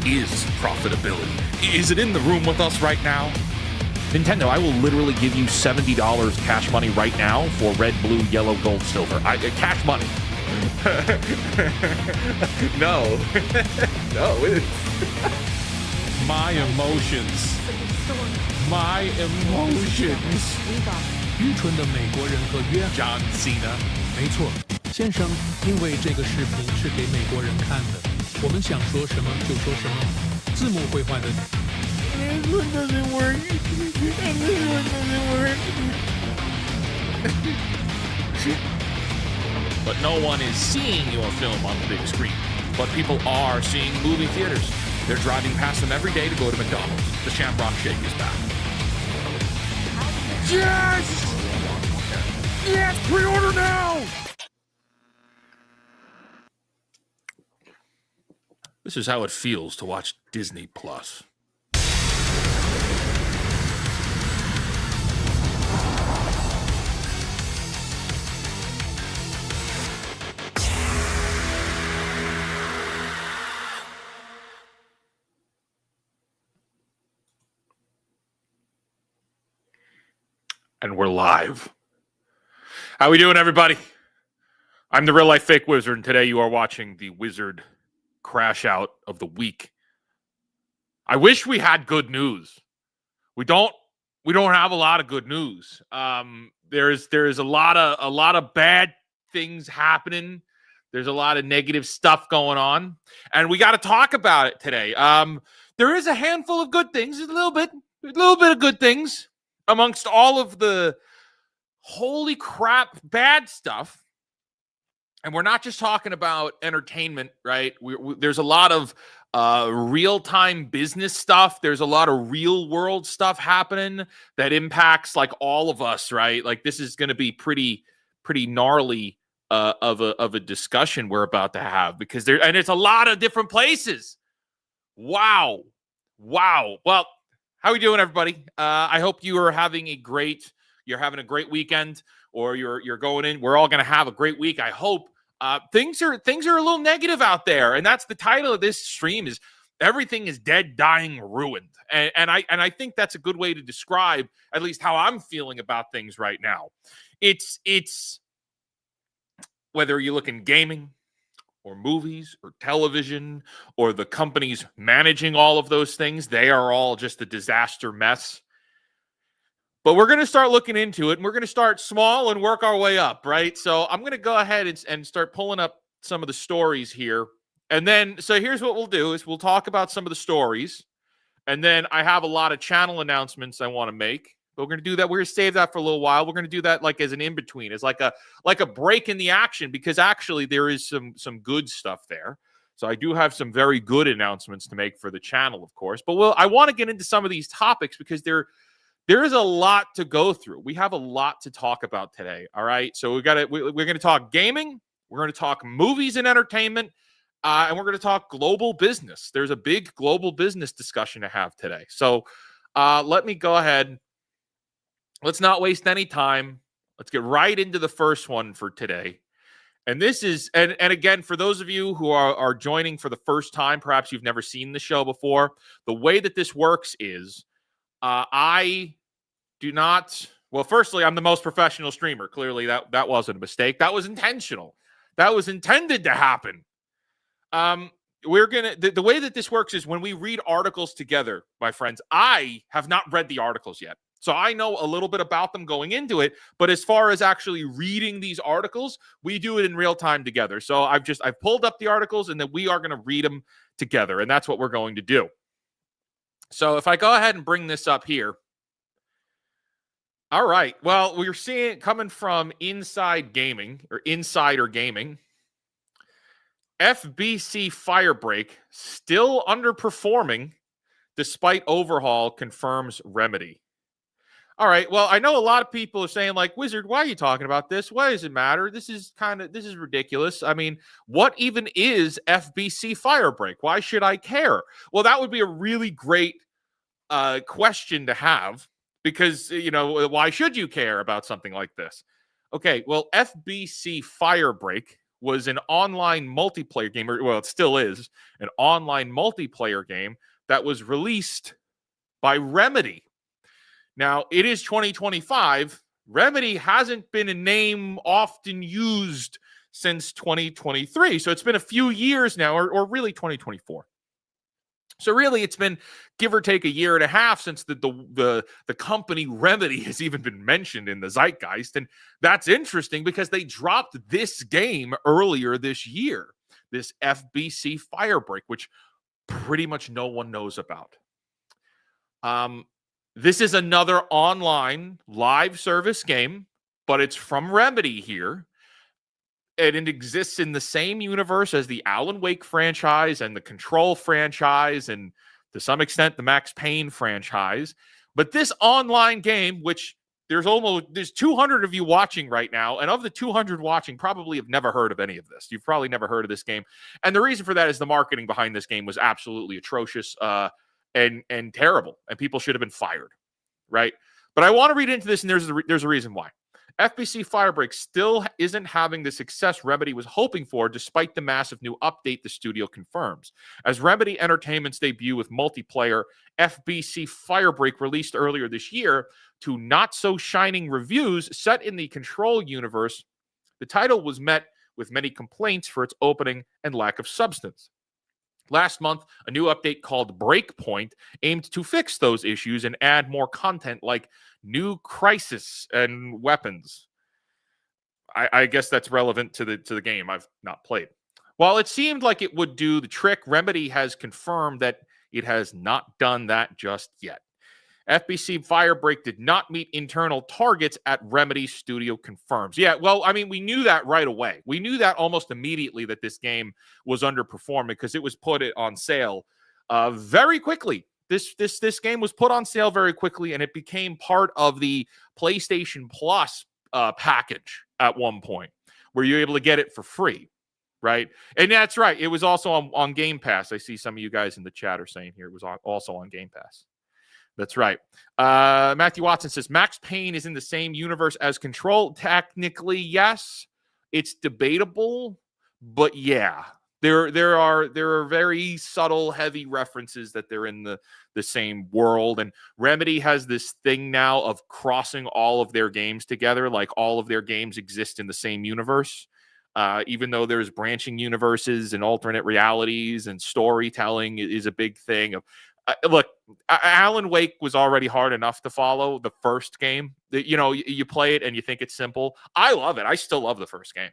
is profitability? Is it in the room with us right now? Nintendo, I will literally give you $70 cash money right now for red, blue, yellow, gold, silver. Cash money. No. No, it is. My emotions. My emotions. 愚蠢的美国人和约翰 John Cena. 没错，先生，因为这个视频是给美国人看的，我们想说什么就说什么，字幕会换的。This one doesn't work. And this one doesn't work. But no one is seeing your film on the big screen. But people are seeing movie theaters. They're driving past them every day to go to McDonald's. The Shamrock Shake is back. Yes! Yes! Pre-order now! This is how it feels to watch Disney Plus. And we're live. How we doing, everybody? I'm the real life fake wizard, and today you are watching the wizard crash out of the week. I wish we had good news. We don't have a lot of good news. There's a lot of bad things happening. There's a lot of negative stuff going on, and we got to talk about it today. There is a handful of good things, a little bit of good things amongst all of the holy crap bad stuff. And we're not just talking about entertainment, right? There's a lot of real-time business stuff. There's a lot of real-world stuff happening that impacts like all of us, right? Like this is going to be pretty gnarly of a discussion we're about to have because it's a lot of different places. Wow. Well, how are we doing, everybody? I hope you are having a great weekend, or you're going in. We're all going to have a great week, I hope. Things are a little negative out there, and that's the title of this stream: is everything is dead, dying, ruined. And I think that's a good way to describe at least how I'm feeling about things right now. It's whether you look in gaming or movies or television or the companies managing all of those things, they are all just a disaster mess. But we're going to start looking into it, and we're going to start small and work our way up, right? So I'm going to go ahead and start pulling up some of the stories here. And then, so here's what we'll do is we'll talk about some of the stories. And then I have a lot of channel announcements I want to make. But we're going to do that. We're going to save that for a little while. We're going to do that like as an in-between, as like a break in the action, because actually there is some good stuff there. So I do have some very good announcements to make for the channel, of course. But I want to get into some of these topics because there is a lot to go through. We have a lot to talk about today. All right. So we're going to talk gaming. We're going to talk movies and entertainment. And we're going to talk global business. There's a big global business discussion to have today. So let me go ahead. Let's not waste any time. Let's get right into the first one for today. And this is, and again, for those of you who are joining for the first time, perhaps you've never seen the show before, the way that this works is, I do not. Well, firstly, I'm the most professional streamer. Clearly, that wasn't a mistake. That was intentional. That was intended to happen. We're gonna. The way that this works is when we read articles together, my friends. I have not read the articles yet, so I know a little bit about them going into it. But as far as actually reading these articles, we do it in real time together. So I've pulled up the articles, and then we are going to read them together, and that's what we're going to do. So if I go ahead and bring this up here. All right. Well, we're seeing it coming from Inside Gaming or Insider Gaming. FBC Firebreak still underperforming despite overhaul, confirms remedy. All right. Well, I know a lot of people are saying like, Wizard, why are you talking about this? Why does it matter? This is ridiculous. I mean, what even is FBC Firebreak? Why should I care? Well, that would be a really great question to have because, why should you care about something like this? Okay. Well, FBC Firebreak, was an online multiplayer game, or well, it still is an online multiplayer game that was released by Remedy. Now, it is 2025. Remedy hasn't been a name often used since 2023. So it's been a few years now, or really 2024. So really, it's been give or take a year and a half since the company Remedy has even been mentioned in the zeitgeist. And that's interesting because they dropped this game earlier this year, this FBC Firebreak, which pretty much no one knows about. This is another online live service game, but it's from Remedy here. And it exists in the same universe as the Alan Wake franchise and the Control franchise and to some extent the Max Payne franchise. But this online game, which there's 200 of you watching right now, and of the 200 watching, probably have never heard of any of this. You've probably never heard of this game. And the reason for that is the marketing behind this game was absolutely atrocious and terrible, and people should have been fired, right? But I want to read into this, and there's a reason why. FBC Firebreak still isn't having the success Remedy was hoping for, despite the massive new update the studio confirms. As Remedy Entertainment's debut with multiplayer, FBC Firebreak released earlier this year to not-so-shining reviews set in the Control universe, the title was met with many complaints for its opening and lack of substance. Last month, a new update called Breakpoint aimed to fix those issues and add more content like new crisis and weapons. I guess that's relevant to the game. I've not played. While it seemed like it would do the trick, Remedy has confirmed that it has not done that just yet. FBC Firebreak did not meet internal targets at Remedy Studio confirms. Yeah, well, I mean, we knew that right away. We knew that almost immediately that this game was underperforming because it was put on sale very quickly. This game was put on sale very quickly, and it became part of the PlayStation Plus package at one point, where you're able to get it for free, right? And that's right. It was also on Game Pass. I see some of you guys in the chat are saying here it was also on Game Pass. That's right. Matthew Watson says Max Payne is in the same universe as Control. Technically, yes. It's debatable, but yeah. There are very subtle, heavy references that they're in the same world. And Remedy has this thing now of crossing all of their games together, like all of their games exist in the same universe. Even though there's branching universes and alternate realities and storytelling is a big thing. Look, Alan Wake was already hard enough to follow the first game. You play it and you think it's simple. I love it. I still love the first game.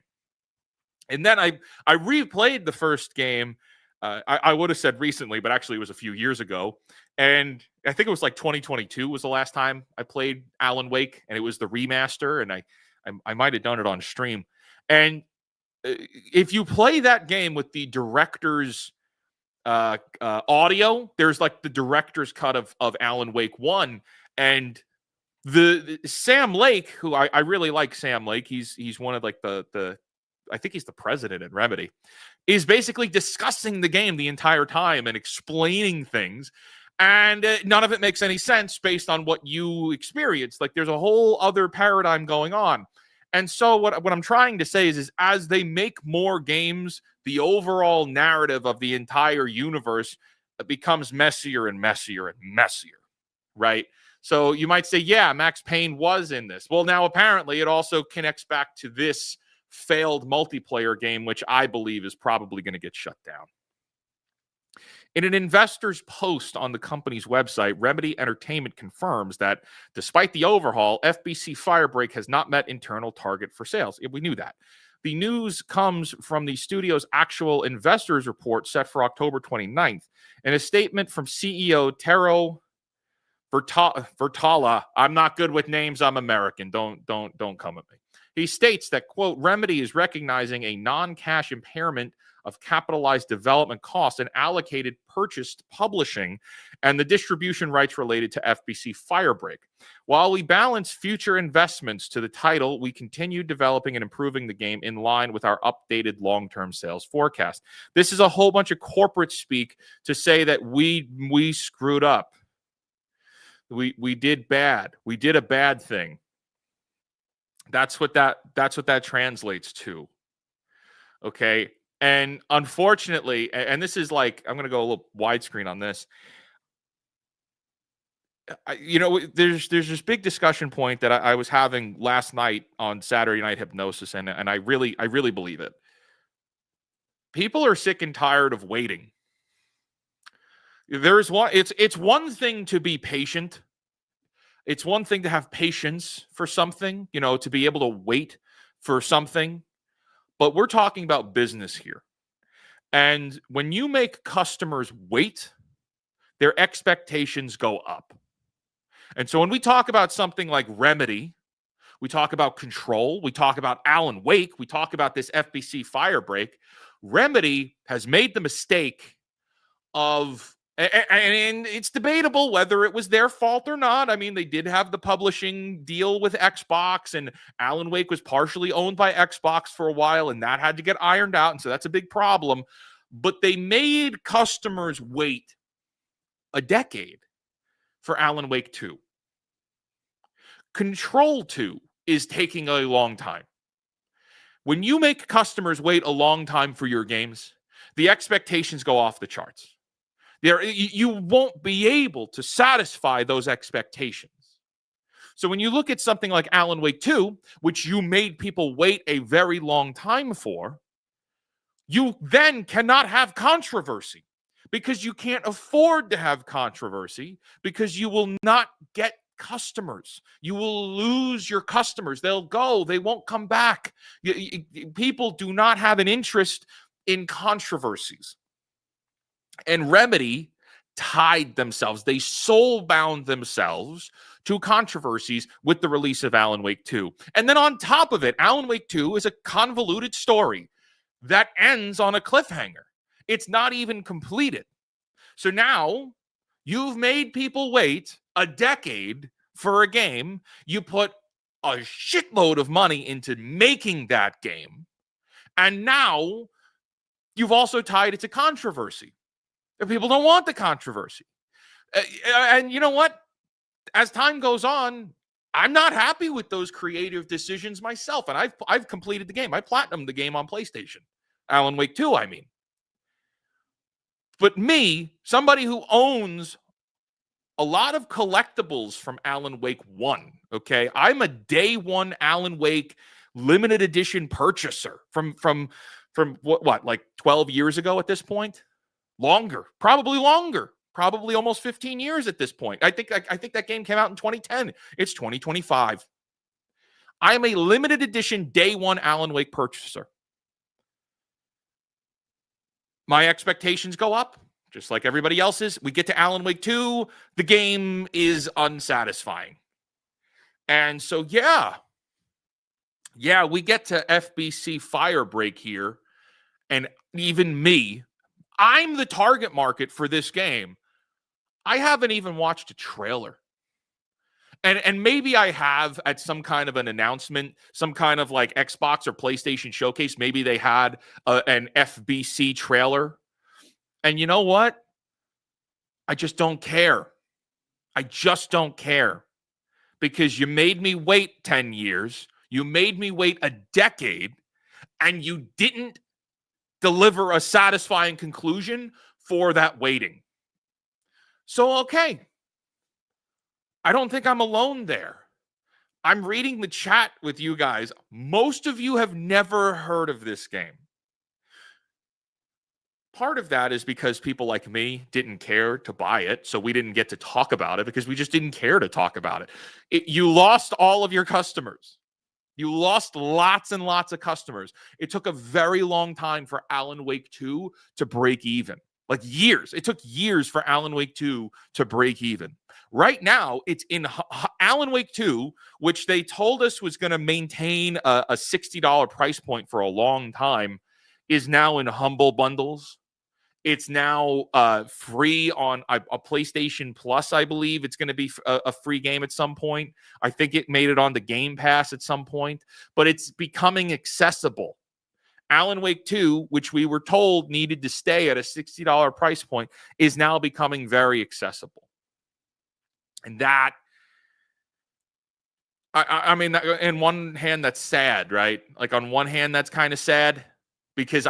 And then I replayed the first game. I would have said recently, but actually it was a few years ago. And I think it was like 2022 was the last time I played Alan Wake, and it was the remaster. And I might have done it on stream. And if you play that game with the director's audio, there's like the director's cut of Alan Wake 1, and the Sam Lake, who I really like Sam Lake. He's one of like the I think he's the president at Remedy, is basically discussing the game the entire time and explaining things. And none of it makes any sense based on what you experienced. Like there's a whole other paradigm going on. And so what I'm trying to say is as they make more games, the overall narrative of the entire universe becomes messier and messier and messier, right? So you might say, yeah, Max Payne was in this. Well, now apparently it also connects back to this failed multiplayer game, which I believe is probably going to get shut down. In an investor's post on the company's website, Remedy Entertainment confirms that despite the overhaul, FBC Firebreak has not met internal target for sales. We knew that. The news comes from the studio's actual investors report set for October 29th. In a statement from CEO Tero Vertala, I'm not good with names, I'm American. Don't come at me. He states that, quote, Remedy is recognizing a non-cash impairment of capitalized development costs and allocated purchased publishing and the distribution rights related to FBC Firebreak. While we balance future investments to the title, we continue developing and improving the game in line with our updated long-term sales forecast. This is a whole bunch of corporate speak to say that we screwed up. We did bad. We did a bad thing. That's what that translates to. Okay. And unfortunately, and this is like, I'm going to go a little widescreen on this. There's this big discussion point that I was having last night on Saturday Night Hypnosis, and I really believe it. People are sick and tired of waiting. It's one thing to be patient. It's one thing to have patience for something, to be able to wait for something. But we're talking about business here. And when you make customers wait, their expectations go up. And so when we talk about something like Remedy, we talk about Control, we talk about Alan Wake, we talk about this FBC Firebreak, Remedy has made the mistake of, and it's debatable whether it was their fault or not. I mean, they did have the publishing deal with Xbox, and Alan Wake was partially owned by Xbox for a while, and that had to get ironed out, and so that's a big problem. But they made customers wait a decade for Alan Wake 2. Control 2 is taking a long time. When you make customers wait a long time for your games, the expectations go off the charts. You won't be able to satisfy those expectations. So when you look at something like Alan Wake 2, which you made people wait a very long time for, you then cannot have controversy because you can't afford to have controversy because you will not get customers. You will lose your customers. They'll go. They won't come back. People do not have an interest in controversies. And Remedy tied themselves. They soul-bound themselves to controversies with the release of Alan Wake 2. And then on top of it, Alan Wake 2 is a convoluted story that ends on a cliffhanger. It's not even completed. So now you've made people wait a decade for a game. You put a shitload of money into making that game. And now you've also tied it to controversy. People don't want the controversy. And you know what? As time goes on, I'm not happy with those creative decisions myself. And I've completed the game. I platinumed the game on PlayStation. Alan Wake 2, I mean. But me, somebody who owns a lot of collectibles from Alan Wake 1, okay? I'm a day one Alan Wake limited edition purchaser from what, like 12 years ago at this point? Longer, probably almost 15 years at this point. I think that game came out in 2010. It's 2025. I am a limited edition day one Alan Wake purchaser. My expectations go up, just like everybody else's. We get to Alan Wake 2, the game is unsatisfying. And so, yeah, we get to FBC Firebreak here, and even me, I'm the target market for this game. I haven't even watched a trailer. And maybe I have at some kind of an announcement, some kind of like Xbox or PlayStation showcase. Maybe they had an FBC trailer. And you know what? I just don't care. I just don't care. Because you made me wait 10 years. You made me wait a decade. And you didn't deliver a satisfying conclusion for that waiting. So, okay. I don't think I'm alone there. I'm reading the chat with you guys. Most of you have never heard of this game. Part of that is because people like me didn't care to buy it, so we didn't get to talk about it because we just didn't care to talk about it. You lost all of your customers. You lost lots and lots of customers. It took a very long time for Alan Wake 2 to break even. Like years. It took years for Alan Wake 2 to break even. Right now, it's in Alan Wake 2, which they told us was going to maintain a $60 price point for a long time, is now in humble bundles. It's now free on a PlayStation Plus, I believe. It's going to be a free game at some point. I think it made it on the Game Pass at some point. But it's becoming accessible. Alan Wake 2, which we were told needed to stay at a $60 price point, is now becoming very accessible. And that, I mean, in one hand, that's sad, right? Like on one hand, that's kind of sad. because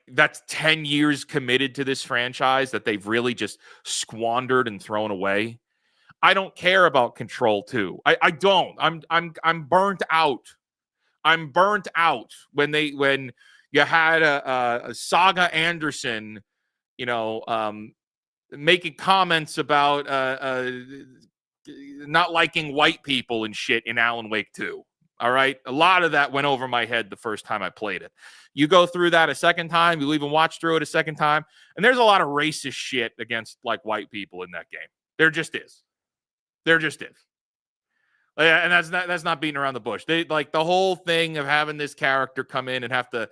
that's 10 years committed to this franchise that they've really just squandered and thrown away. I don't care about Control 2. I don't. I'm burnt out. I'm burnt out when you had a Saga Anderson, making comments about not liking white people and shit in Alan Wake 2. All right. A lot of that went over my head the first time I played it. You go through that a second time, you even watch through it a second time, and there's a lot of racist shit against like white people in that game. There just is. There just is. And that's not beating around the bush. They like the whole thing of having this character come in and have to,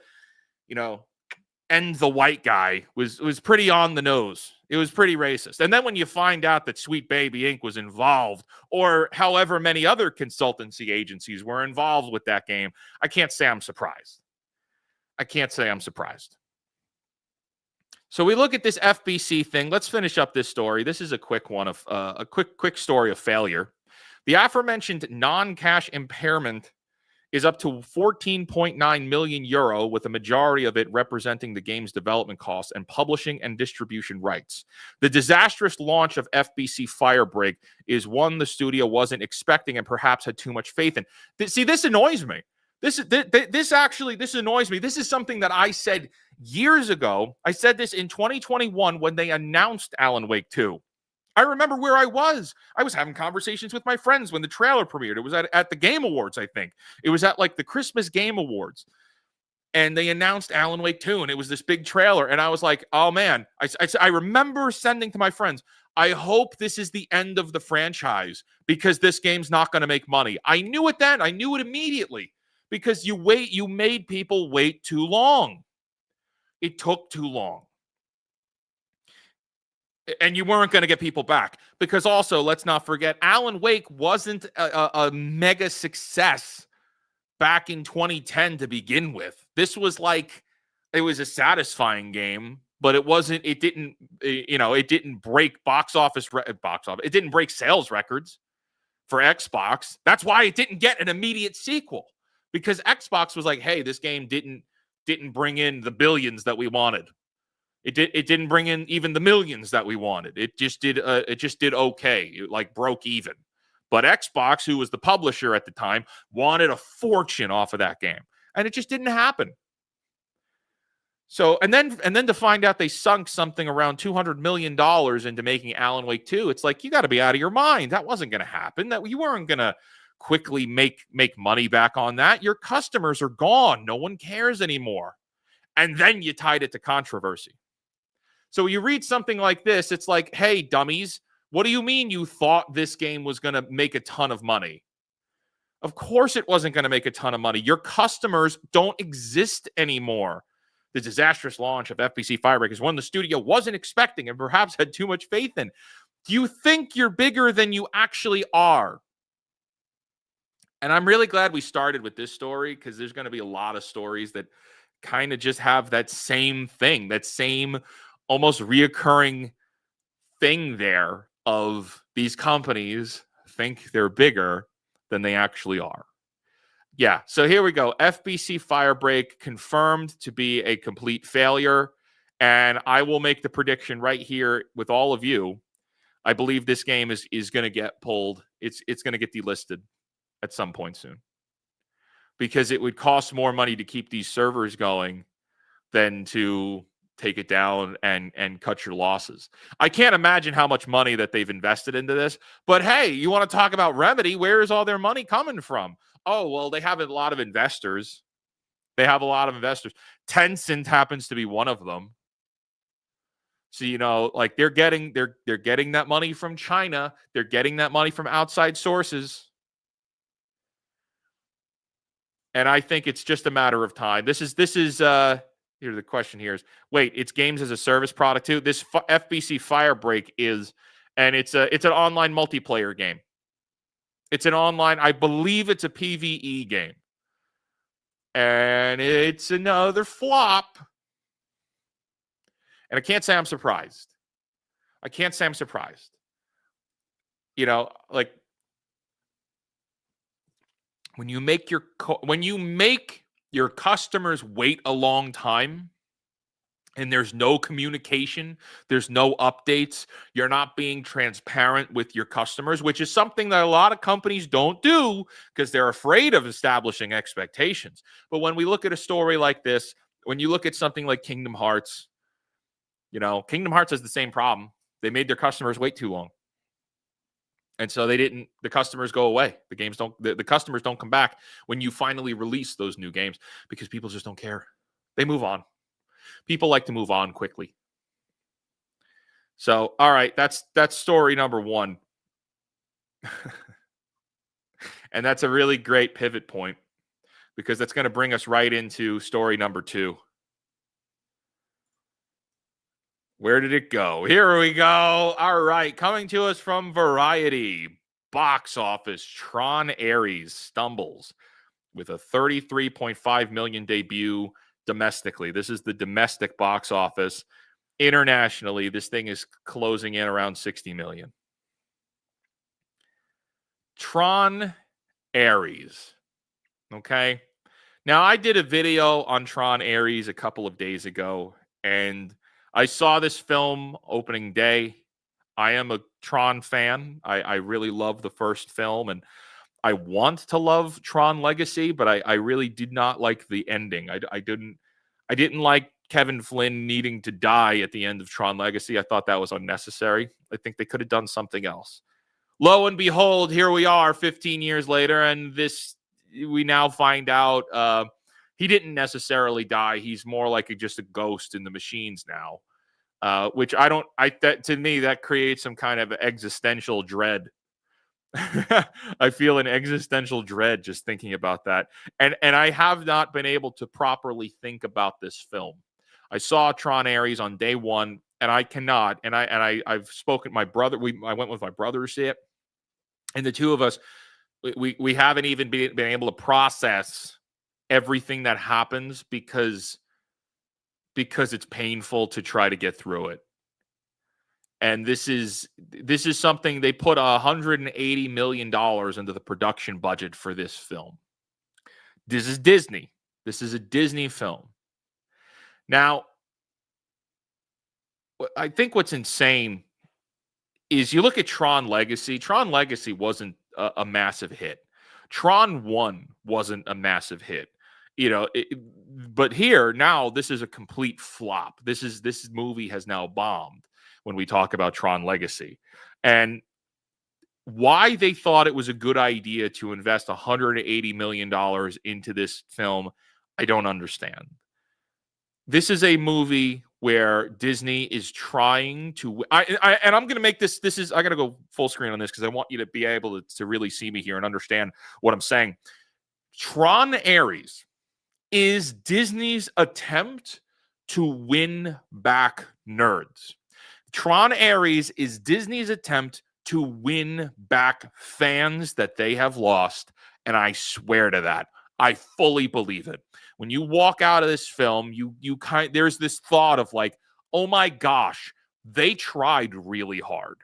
end the white guy was pretty on the nose. It was pretty racist. And then when you find out that Sweet Baby Inc. was involved, or however many other consultancy agencies were involved with that game, I can't say I'm surprised. So we look at this FBC thing. Let's finish up this story. This is a quick one of a quick story of failure. The aforementioned non-cash impairment is up to 14.9 million euro, with a majority of it representing the game's development costs and publishing and distribution rights. The disastrous launch of FBC Firebreak is one the studio wasn't expecting and perhaps had too much faith in. See, this annoys me. This annoys me. This is something that I said years ago. I said this in 2021 when they announced Alan Wake 2. I remember where I was. I was having conversations with my friends when the trailer premiered. It was at the Game Awards, I think. It was at like the Christmas Game Awards. And they announced Alan Wake 2, and it was this big trailer. And I was like, oh, man. I remember sending to my friends, I hope this is the end of the franchise because this game's not going to make money. I knew it then. I knew it immediately because you made people wait too long. It took too long. And you weren't going to get people back because also, let's not forget, Alan Wake wasn't a mega success back in 2010 to begin with. This was it was a satisfying game, but it didn't break box office. It didn't break sales records for Xbox. That's why it didn't get an immediate sequel, because Xbox was like, hey, this game didn't bring in the billions that we wanted. It didn't bring in even the millions that we wanted. It just did okay. It broke even. But Xbox, who was the publisher at the time, wanted a fortune off of that game. And it just didn't happen. So, and then to find out they sunk something around $200 million into making Alan Wake 2, it's like, you got to be out of your mind. That wasn't going to happen. That you weren't going to quickly make money back on that. Your customers are gone. No one cares anymore. And then you tied it to controversy. So you read something like this, it's like, hey, dummies, what do you mean you thought this game was going to make a ton of money? Of course it wasn't going to make a ton of money. Your customers don't exist anymore. The disastrous launch of FBC Firebreak is one the studio wasn't expecting and perhaps had too much faith in. Do you think you're bigger than you actually are? And I'm really glad we started with this story because there's going to be a lot of stories that kind of just have that same thing, that same almost reoccurring thing there of these companies think they're bigger than they actually are. Yeah, so here we go. FBC Firebreak confirmed to be a complete failure. And I will make the prediction right here with all of you. I believe this game is going to get pulled. It's going to get delisted at some point soon. Because it would cost more money to keep these servers going than to take it down and cut your losses. I can't imagine how much money that they've invested into this. But hey, you want to talk about Remedy? Where is all their money coming from? Oh, well, they have a lot of investors. Tencent happens to be one of them. So, they're getting that money from China. They're getting that money from outside sources. And I think it's just a matter of time. This is here, the question here is, wait, it's games as a service product too? This FBC Firebreak is, and it's an online multiplayer game. It's an online, I believe it's a PvE game. And it's another flop. And I can't say I'm surprised. When you make your customers wait a long time and there's no communication, there's no updates, you're not being transparent with your customers, which is something that a lot of companies don't do because they're afraid of establishing expectations. But when we look at a story like this, when you look at something like Kingdom Hearts, Kingdom Hearts has the same problem. They made their customers wait too long. And so the customers go away. The customers don't come back when you finally release those new games because people just don't care. They move on. People like to move on quickly. So, all right, that's story number one. And that's a really great pivot point because that's going to bring us right into story number two. Where did it go? Here we go. All right. Coming to us from Variety. Box office. Tron Ares stumbles with a $33.5 million debut domestically. This is the domestic box office. Internationally, this thing is closing in around $60 million. Tron Ares. Okay. Now, I did a video on Tron Ares a couple of days ago, and I saw this film opening day. I am a Tron fan. I really love the first film, and I want to love Tron Legacy, but I really did not like the ending. I didn't like Kevin Flynn needing to die at the end of Tron Legacy. I thought that was unnecessary. I think they could have done something else. Lo and behold, here we are 15 years later, and we now find out he didn't necessarily die. He's more like just a ghost in the machines now, which to me, that creates some kind of existential dread. I feel an existential dread just thinking about that. And I have not been able to properly think about this film. I saw Tron Ares on day one, and I cannot. And I've spoken to my brother. I went with my brother to see it, and the two of us, we haven't even been able to process everything that happens because it's painful to try to get through it. And this is something they put $180 million into the production budget for this film. This is Disney. This is a Disney film. Now, I think what's insane is you look at Tron Legacy. Tron Legacy wasn't a massive hit. Tron 1 wasn't a massive hit. But here, now, this is a complete flop. This movie has now bombed when we talk about Tron Legacy. And why they thought it was a good idea to invest $180 million into this film, I don't understand. This is a movie where Disney is trying to... and I'm going to make this... I got to go full screen on this because I want you to be able to really see me here and understand what I'm saying. Tron Ares is Disney's attempt to win back nerds. Tron Ares is Disney's attempt to win back fans that they have lost, and I swear to that. I fully believe it. When you walk out of this film, there's this thought of like, oh my gosh, they tried really hard.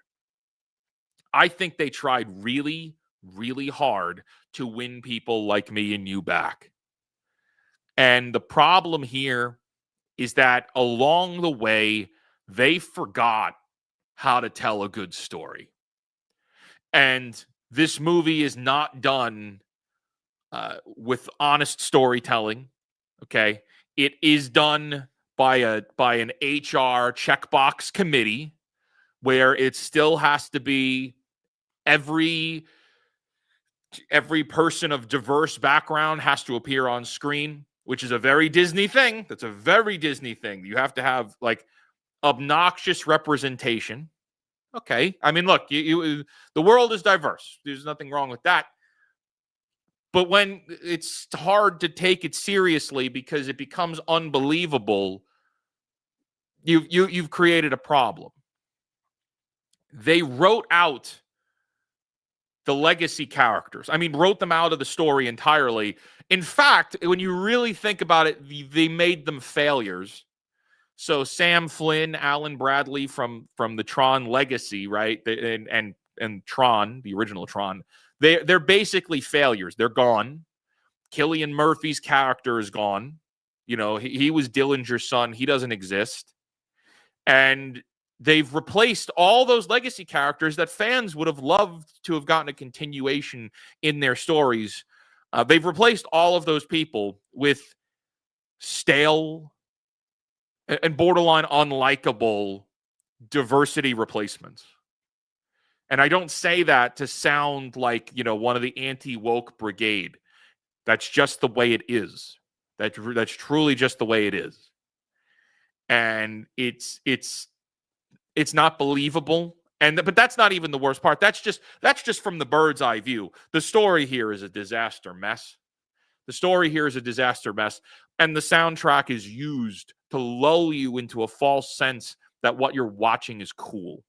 I think they tried really, really hard to win people like me and you back. And the problem here is that along the way, they forgot how to tell a good story. And this movie is not done with honest storytelling. Okay. It is done by an HR checkbox committee where it still has to be every person of diverse background has to appear on screen, which is a very Disney thing. That's a very Disney thing. You have to have like obnoxious representation. Okay. I mean, look, the world is diverse. There's nothing wrong with that. But when it's hard to take it seriously because it becomes unbelievable, you've created a problem. They wrote out the legacy characters. I mean, wrote them out of the story entirely. In fact, when you really think about it, they made them failures. So Sam Flynn, Alan Bradley from the Tron Legacy, right? And Tron, the original Tron, they're basically failures. They're gone. Cillian Murphy's character is gone. He was Dillinger's son. He doesn't exist. And they've replaced all those legacy characters that fans would have loved to have gotten a continuation in their stories. They've replaced all of those people with stale and borderline unlikable diversity replacements. And I don't say that to sound like, one of the anti-woke brigade. That's just the way it is. That's truly just the way it is. And it's not believable. But that's not even the worst part. That's just from the bird's eye view. The story here is a disaster mess. And the soundtrack is used to lull you into a false sense that what you're watching is cool.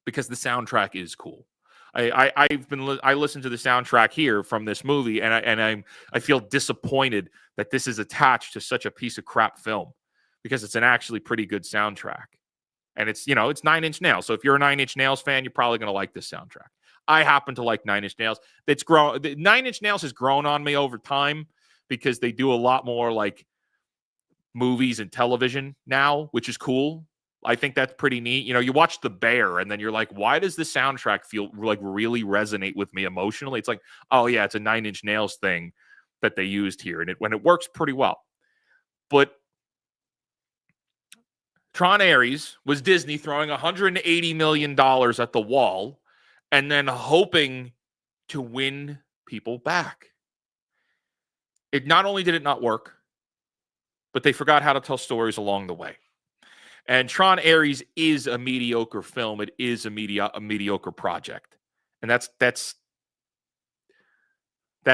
Because the soundtrack is cool. I listened to the soundtrack here from this movie, and I feel disappointed that this is attached to such a piece of crap film, because it's an actually pretty good soundtrack. And it's 9 Inch Nails. So if you're a 9 Inch Nails fan, you're probably going to like this soundtrack. I happen to like 9 Inch Nails. 9 Inch Nails has grown on me over time because they do a lot more like movies and television now, which is cool. I think that's pretty neat. You watch The Bear and then you're like, why does the soundtrack feel like really resonate with me emotionally? It's like, oh yeah, it's a 9 Inch Nails thing that they used here. And when it works pretty well. But Tron Ares was Disney throwing $180 million at the wall and then hoping to win people back. It not only did it not work, but they forgot how to tell stories along the way. And Tron Ares is a mediocre film. It is a mediocre project. And that's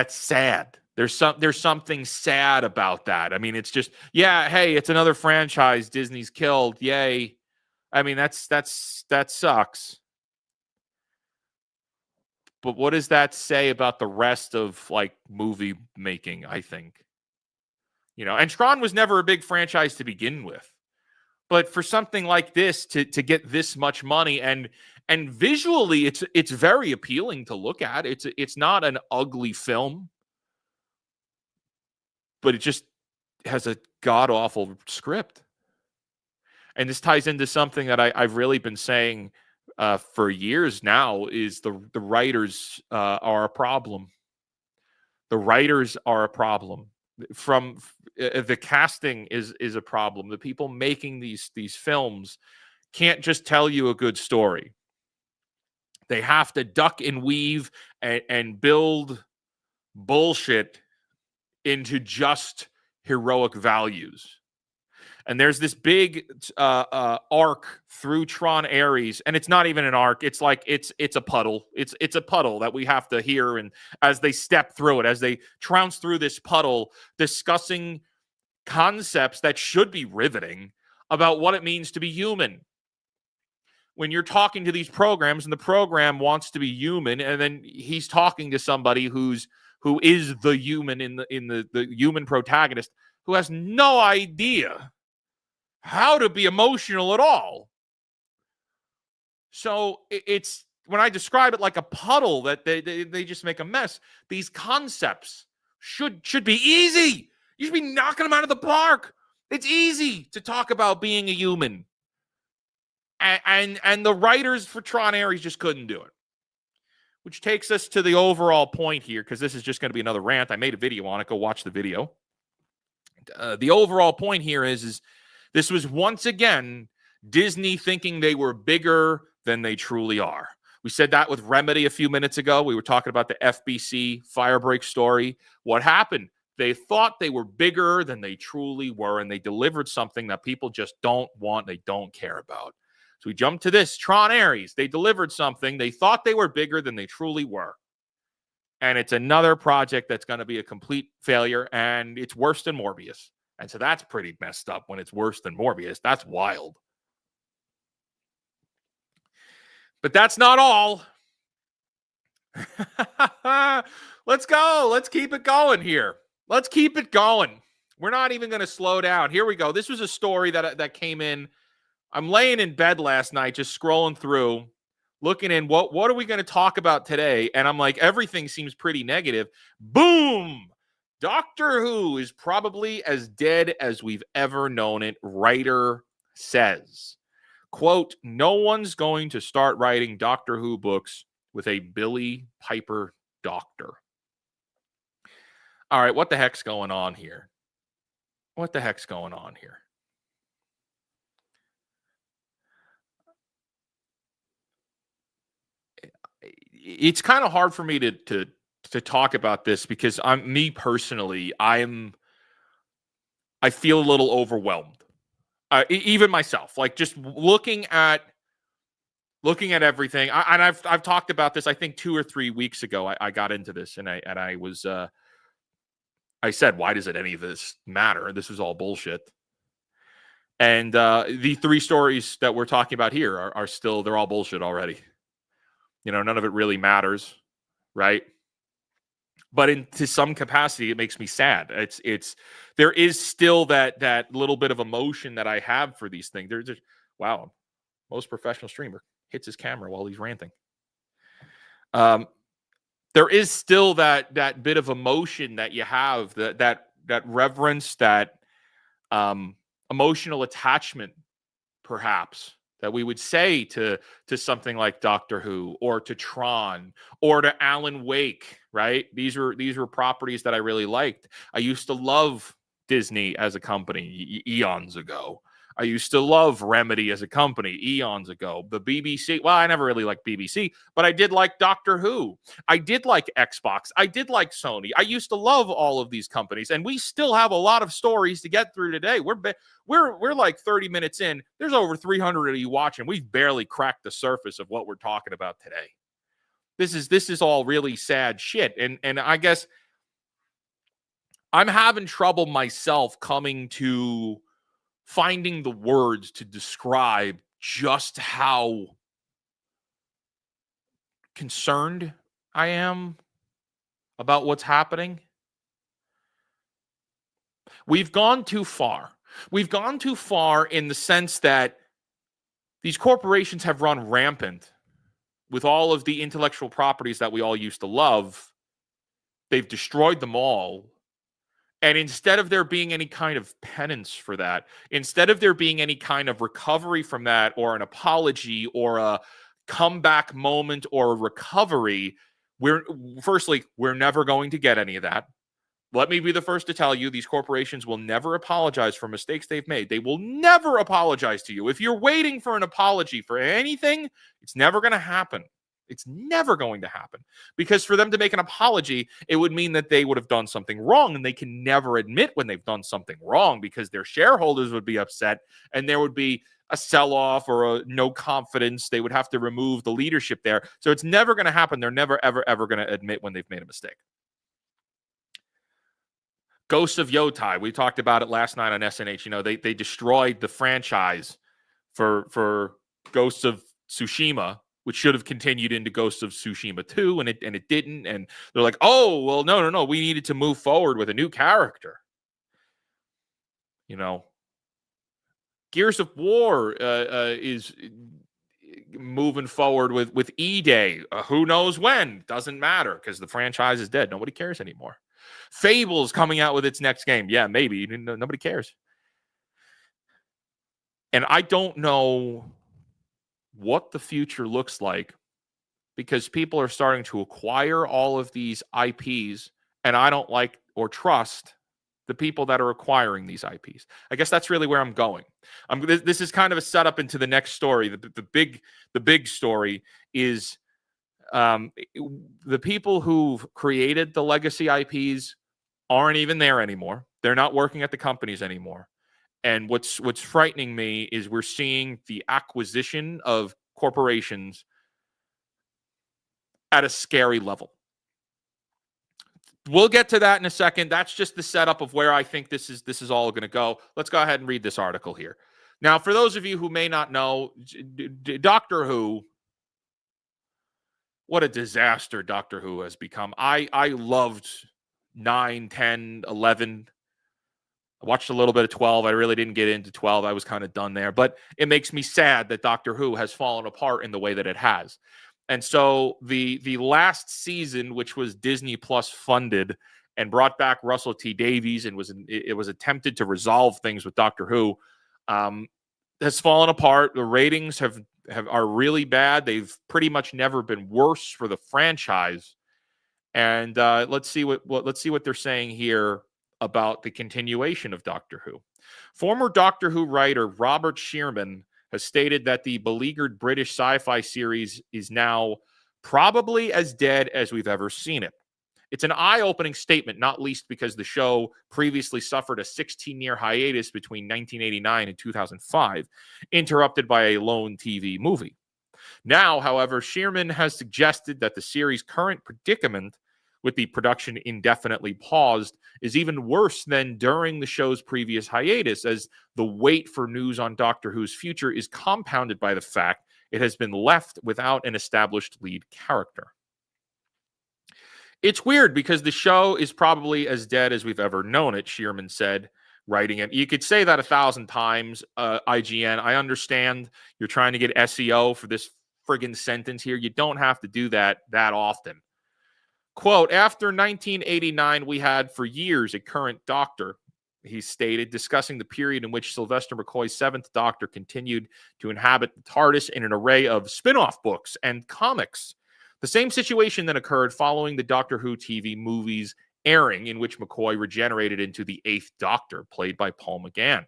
sad. There's something sad about that. I mean, it's just, yeah, hey, it's another franchise Disney's killed. Yay. I mean, that sucks. But what does that say about the rest of like movie making, I think? And Tron was never a big franchise to begin with. But for something like this to get this much money and visually it's very appealing to look at. It's not an ugly film, but it just has a god-awful script. And this ties into something that I've really been saying for years now, is the writers are a problem. The writers are a problem. From the casting is a problem. The people making these films can't just tell you a good story. They have to duck and weave and build bullshit into just heroic values. And there's this big arc through Tron Ares, and it's not even an arc. It's like it's a puddle. It's a puddle that we have to hear, and as they step through it, as they trounce through this puddle, discussing concepts that should be riveting about what it means to be human. When you're talking to these programs, and the program wants to be human, and then he's talking to somebody who is the human in the human protagonist, who has no idea how to be emotional at all. So it's, when I describe it like a puddle that they just make a mess, these concepts should be easy. You should be knocking them out of the park. It's easy to talk about being a human. And the writers for Tron Ares just couldn't do it. Which takes us to the overall point here, because this is just going to be another rant. I made a video on it. Go watch the video. The overall point here is this was once again Disney thinking they were bigger than they truly are. We said that with Remedy a few minutes ago. We were talking about the FBC Firebreak story. What happened? They thought they were bigger than they truly were, and they delivered something that people just don't want, they don't care about. So we jump to this, Tron Ares. They delivered something. They thought they were bigger than they truly were. And it's another project that's going to be a complete failure, and it's worse than Morbius. And so that's pretty messed up when it's worse than Morbius. That's wild. But that's not all. Let's go. Let's keep it going here. Let's keep it going. We're not even going to slow down. Here we go. This was a story that came in. I'm laying in bed last night, just scrolling through, looking in what are we going to talk about today? And I'm like, everything seems pretty negative. Boom! Doctor Who is probably as dead as we've ever known it, writer says. Quote, no one's going to start writing Doctor Who books with a Billy Piper doctor. All right, what the heck's going on here? What the heck's going on here? It's kind of hard for me to talk about this because I feel a little overwhelmed. Even myself, like just looking at everything. I've talked about this. I think 2 or 3 weeks ago, I got into this, and I said, why does any of this matter? This is all bullshit. And the 3 stories that we're talking about here are still, they're all bullshit already. None of it really matters, right? But to some capacity, it makes me sad. There is still that little bit of emotion that I have for these things. There's wow, most professional streamer hits his camera while he's ranting. There is still that bit of emotion that you have, that reverence, that emotional attachment, perhaps, that we would say to something like Doctor Who or to Tron or to Alan Wake, right? These were properties that I really liked. I used to love Disney as a company eons ago. I used to love Remedy as a company eons ago. The BBC, well, I never really liked BBC, but I did like Doctor Who. I did like Xbox. I did like Sony. I used to love all of these companies, and we still have a lot of stories to get through today. We're like 30 minutes in. There's over 300 of you watching. We've barely cracked the surface of what we're talking about today. This is all really sad shit, and I guess I'm having trouble myself coming to finding the words to describe just how concerned I am about what's happening. We've gone too far. We've gone too far in the sense that these corporations have run rampant with all of the intellectual properties that we all used to love. They've destroyed them all. And instead of there being any kind of penance for that, instead of there being any kind of recovery from that, or an apology, or a comeback moment, or a recovery, we're never going to get any of that. Let me be the first to tell you, these corporations will never apologize for mistakes they've made. They will never apologize to you. If you're waiting for an apology for anything, it's never going to happen. It's never going to happen, because for them to make an apology, it would mean that they would have done something wrong, and they can never admit when they've done something wrong because their shareholders would be upset, and there would be a sell-off or a no confidence. They would have to remove the leadership there. So it's never going to happen. They're never, ever, ever going to admit when they've made a mistake. Ghosts of Yotai, we talked about it last night on SNH. They destroyed the franchise for Ghosts of Tsushima, which should have continued into Ghosts of Tsushima 2, and it didn't. And they're like, oh, well, no, we needed to move forward with a new character. Gears of War is moving forward with E-Day. Who knows when? Doesn't matter, because the franchise is dead. Nobody cares anymore. Fable's coming out with its next game. Yeah, maybe. Nobody cares. And I don't know what the future looks like, because people are starting to acquire all of these IPs, and I don't like or trust the people that are acquiring these IPs. I guess that's really where I'm going. This is kind of a setup into the next story. The big story is the people who've created the legacy IPs aren't even there anymore. They're not working at the companies anymore. And what's frightening me is we're seeing the acquisition of corporations at a scary level. We'll get to that in a second. That's just the setup of where I think this is all going to go. Let's go ahead and read this article here. Now, for those of you who may not know, Doctor Who, what a disaster Doctor Who has become. I loved 9, 10, 11. I watched a little bit of 12. I really didn't get into 12. I was kind of done there. But it makes me sad that Doctor Who has fallen apart in the way that it has. And so the last season, which was Disney Plus funded and brought back Russell T Davies, and it was attempted to resolve things with Doctor Who, has fallen apart. The ratings are really bad. They've pretty much never been worse for the franchise. And let's see what they're saying here about the continuation of Doctor Who. Former Doctor Who writer Robert Shearman has stated that the beleaguered British sci-fi series is now probably as dead as we've ever seen it. It's an eye-opening statement, not least because the show previously suffered a 16-year hiatus between 1989 and 2005, interrupted by a lone TV movie. Now, however, Shearman has suggested that the series' current predicament, with the production indefinitely paused, is even worse than during the show's previous hiatus, as the wait for news on Doctor Who's future is compounded by the fact it has been left without an established lead character. It's weird because the show is probably as dead as we've ever known it, Shearman said, writing it. You could say that 1,000 times, IGN. I understand you're trying to get SEO for this friggin' sentence here. You don't have to do that often. Quote, after 1989, we had for years a current Doctor, he stated, discussing the period in which Sylvester McCoy's Seventh Doctor continued to inhabit the TARDIS in an array of spin-off books and comics. The same situation then occurred following the Doctor Who TV movies airing, in which McCoy regenerated into the Eighth Doctor, played by Paul McGann.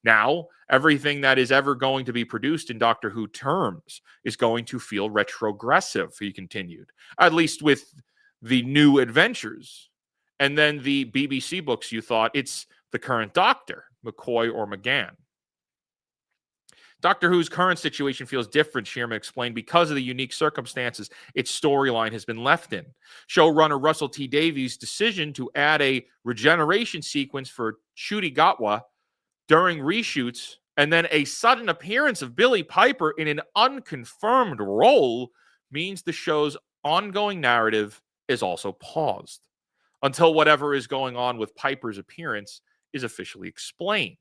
Now, everything that is ever going to be produced in Doctor Who terms is going to feel retrogressive, he continued, at least with the new adventures. And then the BBC books, you thought it's the current Doctor, McCoy or McGann. Doctor Who's current situation feels different, Shearman explained, because of the unique circumstances its storyline has been left in. Showrunner Russell T Davies' decision to add a regeneration sequence for Ncuti Gatwa during reshoots, and then a sudden appearance of Billie Piper in an unconfirmed role, means the show's ongoing narrative is also paused until whatever is going on with Piper's appearance is officially explained.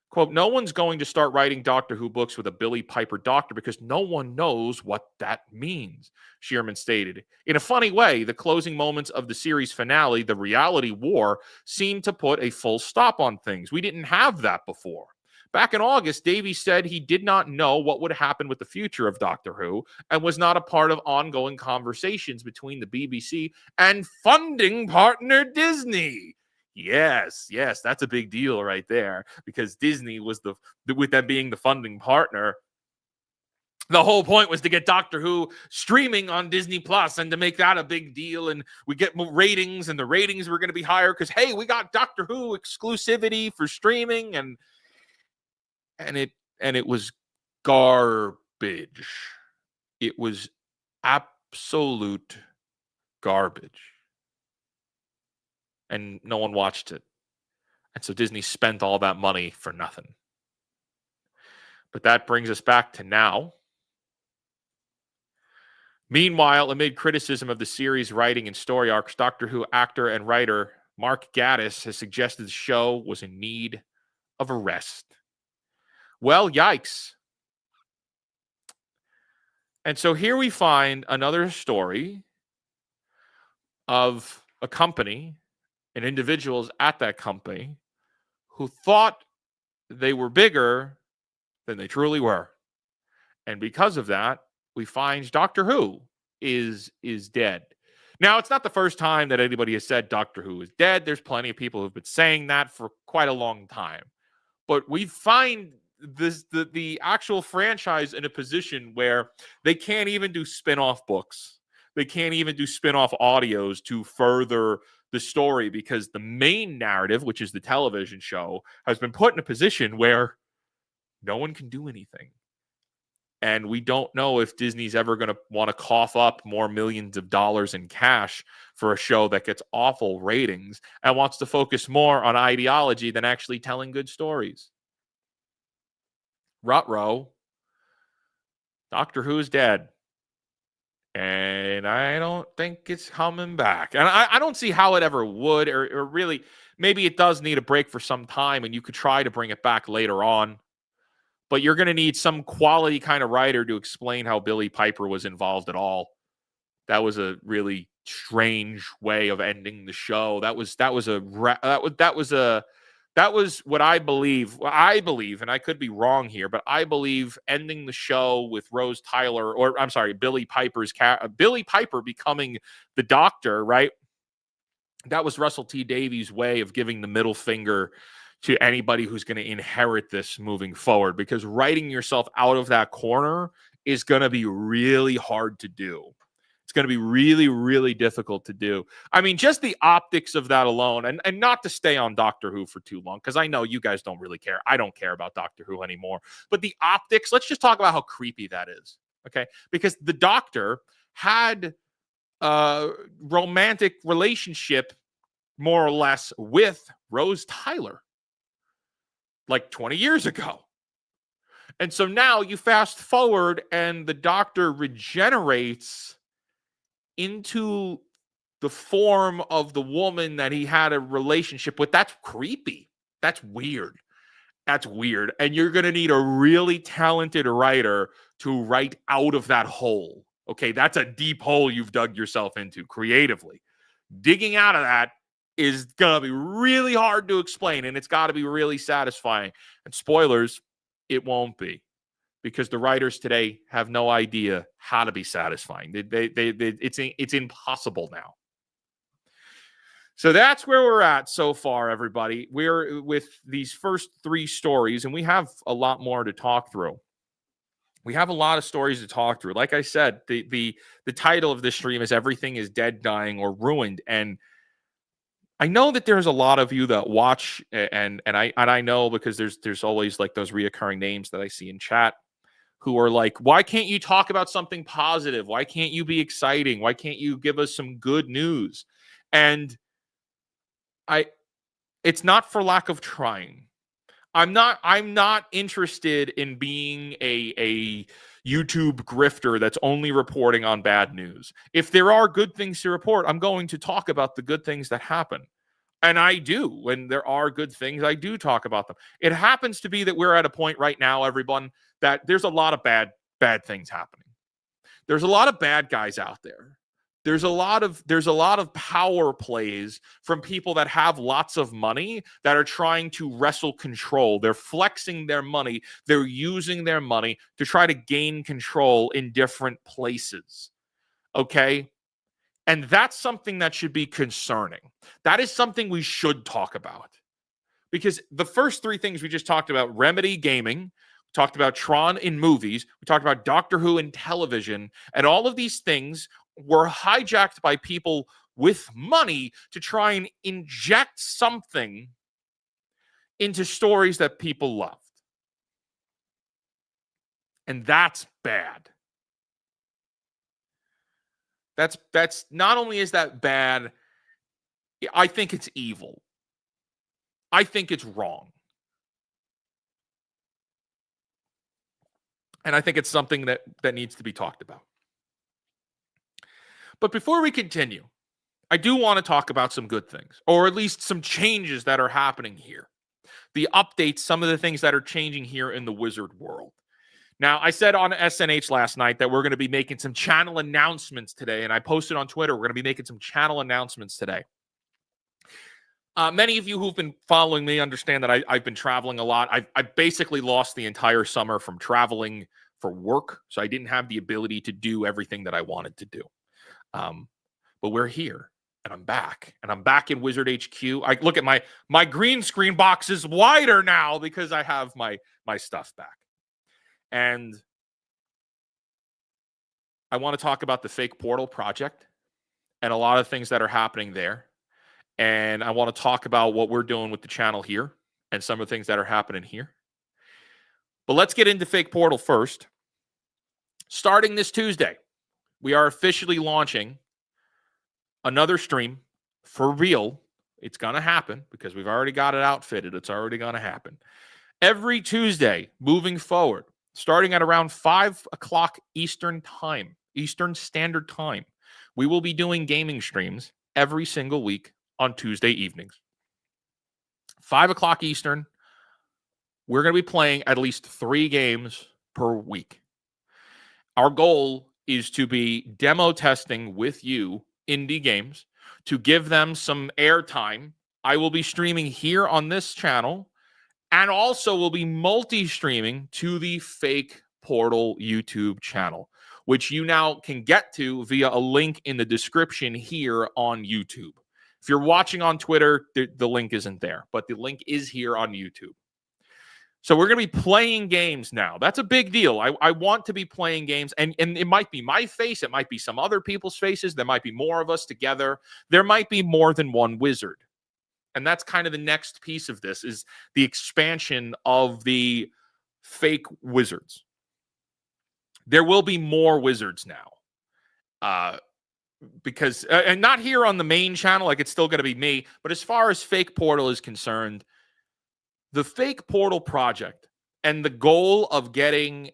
Quote, no one's going to start writing Doctor Who books with a Billie Piper Doctor because no one knows what that means, Shearman stated. In a funny way, the closing moments of the series finale, The Reality War, seemed to put a full stop on things. We didn't have that before. Back in August, Davies said he did not know what would happen with the future of Doctor Who and was not a part of ongoing conversations between the BBC and funding partner Disney. Yes, that's a big deal right there, because Disney was with them being the funding partner. The whole point was to get Doctor Who streaming on Disney Plus and to make that a big deal, and we get more ratings, and the ratings were going to be higher because, hey, we got Doctor Who exclusivity for streaming, and it was garbage. It was absolute garbage. And no one watched it. And so Disney spent all that money for nothing. But that brings us back to now. Meanwhile, amid criticism of the series' writing and story arcs, Doctor Who actor and writer Mark Gatiss has suggested the show was in need of a rest. Well, yikes. And so here we find another story of a company and individuals at that company who thought they were bigger than they truly were. And because of that, we find Doctor Who is dead. Now, it's not the first time that anybody has said Doctor Who is dead. There's plenty of people who've been saying that for quite a long time. But we find the actual franchise in a position where they can't even do spin-off books. They can't even do spin-off audios to further the story, because the main narrative, which is the television show, has been put in a position where no one can do anything. And we don't know if Disney's ever going to want to cough up more millions of dollars in cash for a show that gets awful ratings and wants to focus more on ideology than actually telling good stories. Ruh-roh. Doctor Who's dead. And I don't think it's coming back. And I don't see how it ever would, or really, maybe it does need a break for some time, and you could try to bring it back later on. But you're going to need some quality kind of writer to explain how Billie Piper was involved at all. That was a really strange way of ending the show. That was what I believe, and I could be wrong here, but I believe ending the show with Rose Tyler, or I'm sorry, Billy Piper becoming the Doctor, right? That was Russell T Davies' way of giving the middle finger to anybody who's going to inherit this moving forward, because writing yourself out of that corner is going to be really hard to do. It's going to be really, really difficult to do. I mean, just the optics of that alone, and not to stay on Doctor Who for too long, because I know you guys don't really care. I don't care about Doctor Who anymore. But the optics, let's just talk about how creepy that is, okay? Because the Doctor had a romantic relationship, more or less, with Rose Tyler, like 20 years ago. And so now you fast forward and the Doctor regenerates into the form of the woman that he had a relationship with. That's creepy. That's weird. That's weird. And you're going to need a really talented writer to write out of that hole. Okay, that's a deep hole you've dug yourself into creatively. Digging out of that is going to be really hard to explain, and it's got to be really satisfying. And spoilers, it won't be, because the writers today have no idea how to be satisfying. It's impossible now. So that's where we're at so far, everybody. We're with these first 3 stories, and we have a lot more to talk through. We have a lot of stories to talk through. Like I said, the title of this stream is "Everything is Dead, Dying, or Ruined," and I know that there's a lot of you that watch, and I know, because there's always like those reoccurring names that I see in chat, who are like, why can't you talk about something positive? Why can't you be exciting? Why can't you give us some good news? And it's not for lack of trying. I'm not interested in being a YouTube grifter that's only reporting on bad news. If there are good things to report, I'm going to talk about the good things that happen. And I do. When there are good things, I do talk about them. It happens to be that we're at a point right now, everyone, that there's a lot of bad things happening. There's a lot of bad guys out there. There's a lot of power plays from people that have lots of money that are trying to wrestle control. They're flexing their money. They're using their money to try to gain control in different places. Okay? And that's something that should be concerning. That is something we should talk about. Because the first 3 things we just talked about, Remedy Gaming, we talked about Tron in movies, we talked about Doctor Who in television, and all of these things were hijacked by people with money to try and inject something into stories that people loved. And that's bad. That's not only is that bad, I think it's evil. I think it's wrong. And I think it's something that needs to be talked about. But before we continue, I do want to talk about some good things, or at least some changes that are happening here. The updates, some of the things that are changing here in the Wizard world. Now, I said on SNH last night that we're going to be making some channel announcements today, and I posted on Twitter, we're going to be making some channel announcements today. Many of you who've been following me understand that I've been traveling a lot. I basically lost the entire summer from traveling for work, so I didn't have the ability to do everything that I wanted to do. But we're here, and I'm back in Wizard HQ. I look at my green screen box is wider now because I have my stuff back. And I want to talk about the fake portal project and a lot of things that are happening there. And I want to talk about what we're doing with the channel here and some of the things that are happening here. But let's get into fake portal first. Starting this Tuesday, we are officially launching another stream for real. It's going to happen because we've already got it outfitted. It's already going to happen. Every Tuesday moving forward, starting at around 5 o'clock Eastern Standard Time, we will be doing gaming streams every single week on Tuesday evenings. 5 o'clock Eastern, we're going to be playing at least 3 games per week. Our goal is to be demo testing with you indie games to give them some airtime. I will be streaming here on this channel, and also will be multi-streaming to the Fake Portal YouTube channel, which you now can get to via a link in the description here on YouTube. If you're watching on Twitter, the link isn't there, but the link is here on YouTube. So we're going to be playing games now. That's a big deal. I want to be playing games, and it might be my face. It might be some other people's faces. There might be more of us together. There might be more than one wizard. And that's kind of the next piece of this, is the expansion of the fake wizards. There will be more wizards now. Because, and not here on the main channel, like it's still going to be me, but as far as Fake Portal is concerned, the Fake Portal project and the goal of getting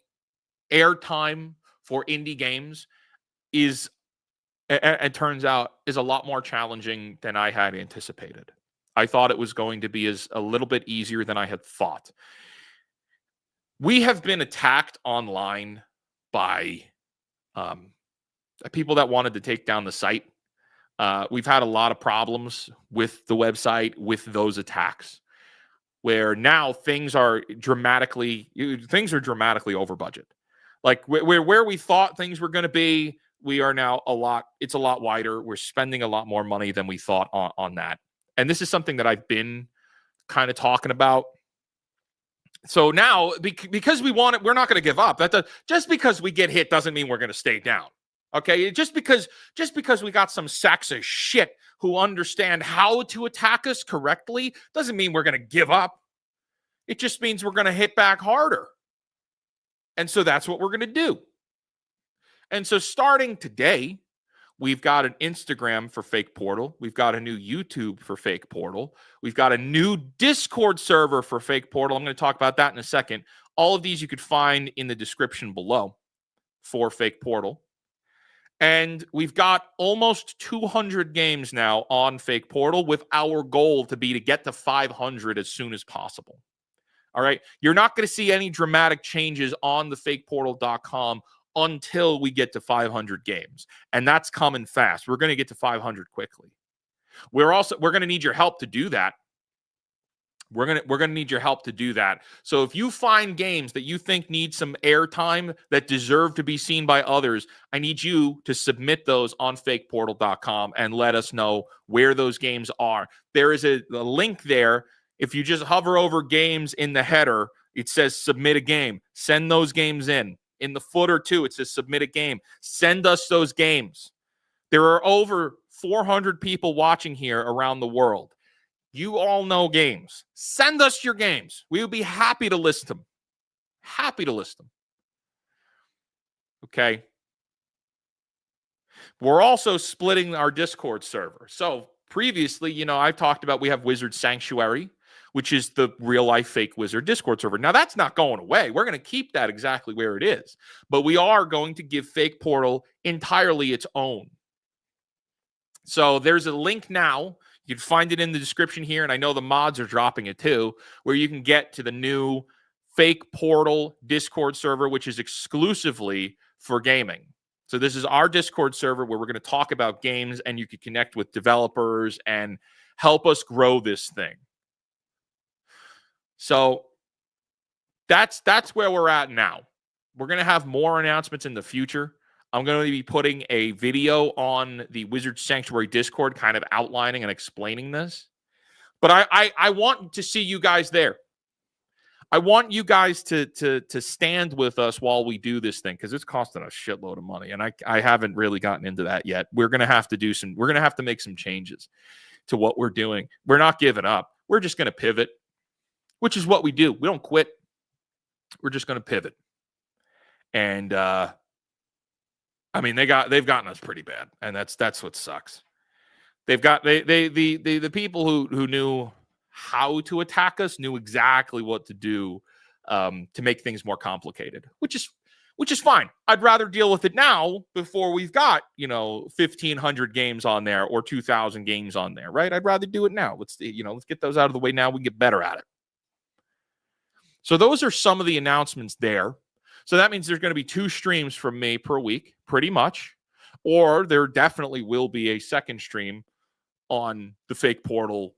airtime for indie games is, it turns out, is a lot more challenging than I had anticipated. I thought it was going to be a little bit easier than I had thought. We have been attacked online by people that wanted to take down the site. We've had a lot of problems with the website with those attacks, where now things are dramatically over budget. Like where we thought things were going to be, we are now it's a lot wider. We're spending a lot more money than we thought on that. And this is something that I've been kind of talking about. So now, because we want it, we're not going to give up. Just because we get hit doesn't mean we're going to stay down. Okay? Just because we got some sacks of shit who understand how to attack us correctly doesn't mean we're going to give up. It just means we're going to hit back harder. And so that's what we're going to do. And so starting today, we've got an Instagram for Fake Portal. We've got a new YouTube for Fake Portal. We've got a new Discord server for Fake Portal. I'm going to talk about that in a second. All of these you could find in the description below for Fake Portal. And we've got almost 200 games now on Fake Portal, with our goal to get to 500 as soon as possible. All right. You're not going to see any dramatic changes on the fakeportal.com until we get to 500 games. And that's coming fast. We're going to get to 500 quickly. We're going to need your help to do that. We're going to need your help to do that. So if you find games that you think need some airtime, that deserve to be seen by others, I need you to submit those on fakeportal.com and let us know where those games are. There is a link there. If you just hover over games in the header, it says submit a game. Send those games in. In the footer too, it says submit a game. Send us those games. There are over 400 people watching here around the world. You all know games. Send us your games. We would be happy to list them. Happy to list them. Okay. We're also splitting our Discord server. So previously, I've talked about, we have Wizard Sanctuary, which is the real life fake wizard Discord server. Now that's not going away. We're going to keep that exactly where it is, but we are going to give Fake Portal entirely its own. So there's a link now. You can find it in the description here, and I know the mods are dropping it too, where you can get to the new Fake Portal Discord server, which is exclusively for gaming. So this is our Discord server where we're going to talk about games, and you can connect with developers and help us grow this thing. So that's where we're at now. We're going to have more announcements in the future. I'm going to be putting a video on the Wizard Sanctuary Discord kind of outlining and explaining this. But I want to see you guys there. I want you guys to stand with us while we do this thing, because it's costing a shitload of money, and I haven't really gotten into that yet. We're going to have to make some changes to what we're doing. We're not giving up. We're just going to pivot, which is what we do. We don't quit. We're just going to pivot. And I mean, they've gotten us pretty bad, and that's what sucks. The people who knew how to attack us knew exactly what to do to make things more complicated, which is fine. I'd rather deal with it now before we've got 1,500 games on there or 2,000 games on there, right? I'd rather do it now. Let's get those out of the way now. We get better at it. So those are some of the announcements there. So that means there's going to be 2 streams from me per week, pretty much. or there definitely will be a second stream on the Fake Portal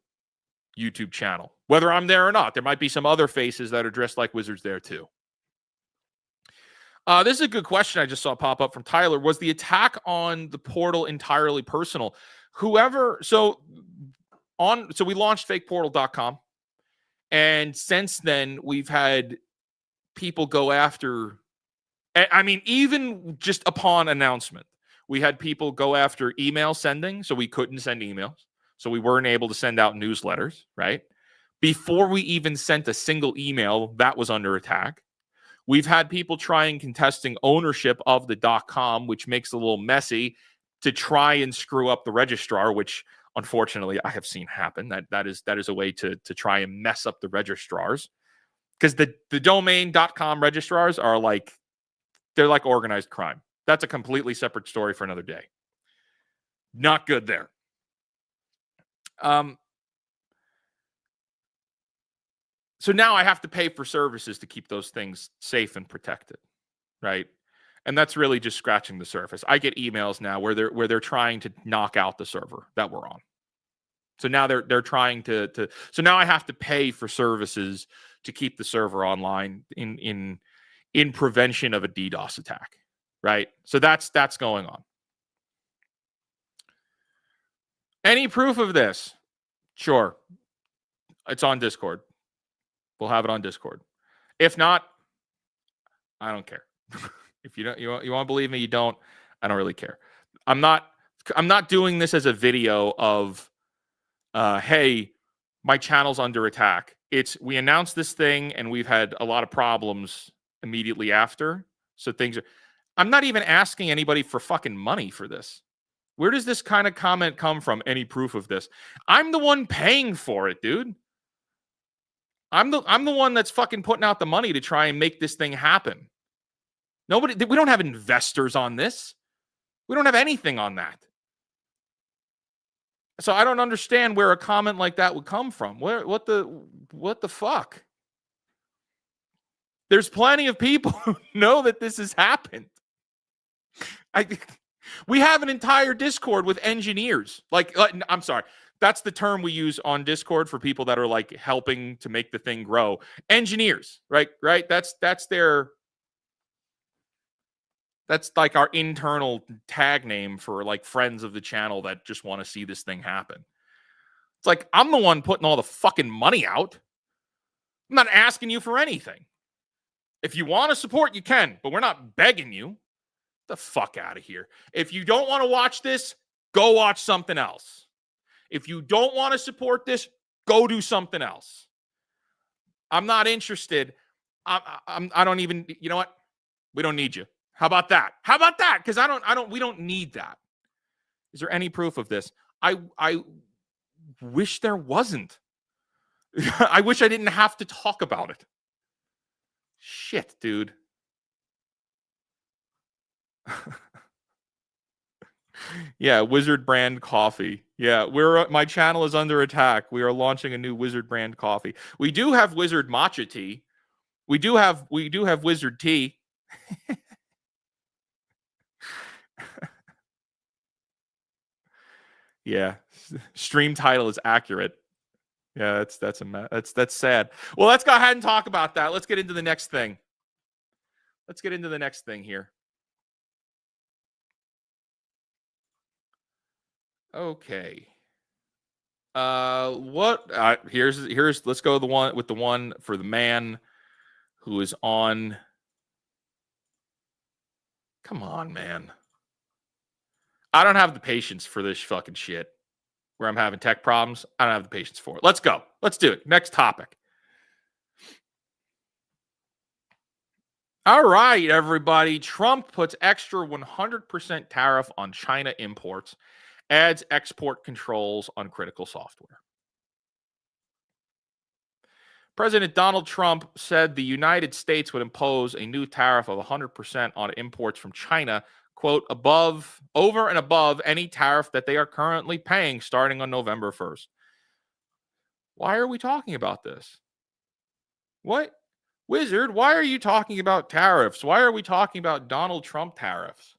YouTube channel. Whether I'm there or not, there might be some other faces that are dressed like wizards there too. This is a good question I just saw pop up from Tyler. Was the attack on the portal entirely personal? So we launched fakeportal.com, and since then we've had people go after, I mean, even just upon announcement, we had people go after email sending, so we couldn't send emails. So we weren't able to send out newsletters, right? Before we even sent a single email, that was under attack. We've had people trying contesting ownership of the .com, which makes it a little messy, to try and screw up the registrar, which unfortunately I have seen happen. That is a way to try and mess up the registrars, because the domain.com registrars are like, they're like organized crime. That's a completely separate story for another day. Not good there. So now I have to pay for services to keep those things safe and protected, right? And that's really just scratching the surface. I get emails now where they're trying to knock out the server that we're on. So now they're trying to so now I have to pay for services to keep the server online in prevention of a DDoS attack, right? So that's going on. Any proof of this? Sure. It's on Discord. We'll have it on Discord. If not, I don't care. If you don't, you want to believe me, you don't. I don't really care. I'm not doing this as a video of, hey, my channel's under attack. We announced this thing and we've had a lot of problems immediately after. So I'm not even asking anybody for fucking money for this. Where does this kind of comment come from? Any proof of this? I'm the one paying for it, dude. I'm the one that's fucking putting out the money to try and make this thing happen. We don't have investors on this. We don't have anything on that. So I don't understand where a comment like that would come from. What the fuck? There's plenty of people who know that this has happened. We have an entire Discord with engineers. I'm sorry. That's the term we use on Discord for people that are like helping to make the thing grow. Engineers, right? That's like our internal tag name for like friends of the channel that just want to see this thing happen. It's like, I'm the one putting all the fucking money out. I'm not asking you for anything. If you want to support, you can, but we're not begging you. Get the fuck out of here. If you don't want to watch this, go watch something else. If you don't want to support this, go do something else. I'm not interested. I don't even, you know what? We don't need you. How about that? Because we don't need that. Is there any proof of this? I wish there wasn't. I wish I didn't have to talk about it. Shit, dude. Yeah, Wizard brand coffee. Yeah, my channel is under attack. We are launching a new Wizard brand coffee. We do have Wizard Matcha tea. We do have Wizard tea. Yeah, stream title is accurate. Yeah, that's sad. Well, let's go ahead and talk about that. Let's get into the next thing. Here. Okay. Here's let's go with the one for the man who is on. Come on, man. I don't have the patience for this fucking shit where I'm having tech problems. I don't have the patience for it. Let's go. Let's do it. Next topic. All right, everybody. Trump puts extra 100% tariff on China imports, adds export controls on critical software. President Donald Trump said the United States would impose a new tariff of 100% on imports from China, quote, over and above any tariff that they are currently paying starting on November 1st. Why are we talking about this? What? Wizard, why are you talking about tariffs? Why are we talking about Donald Trump tariffs?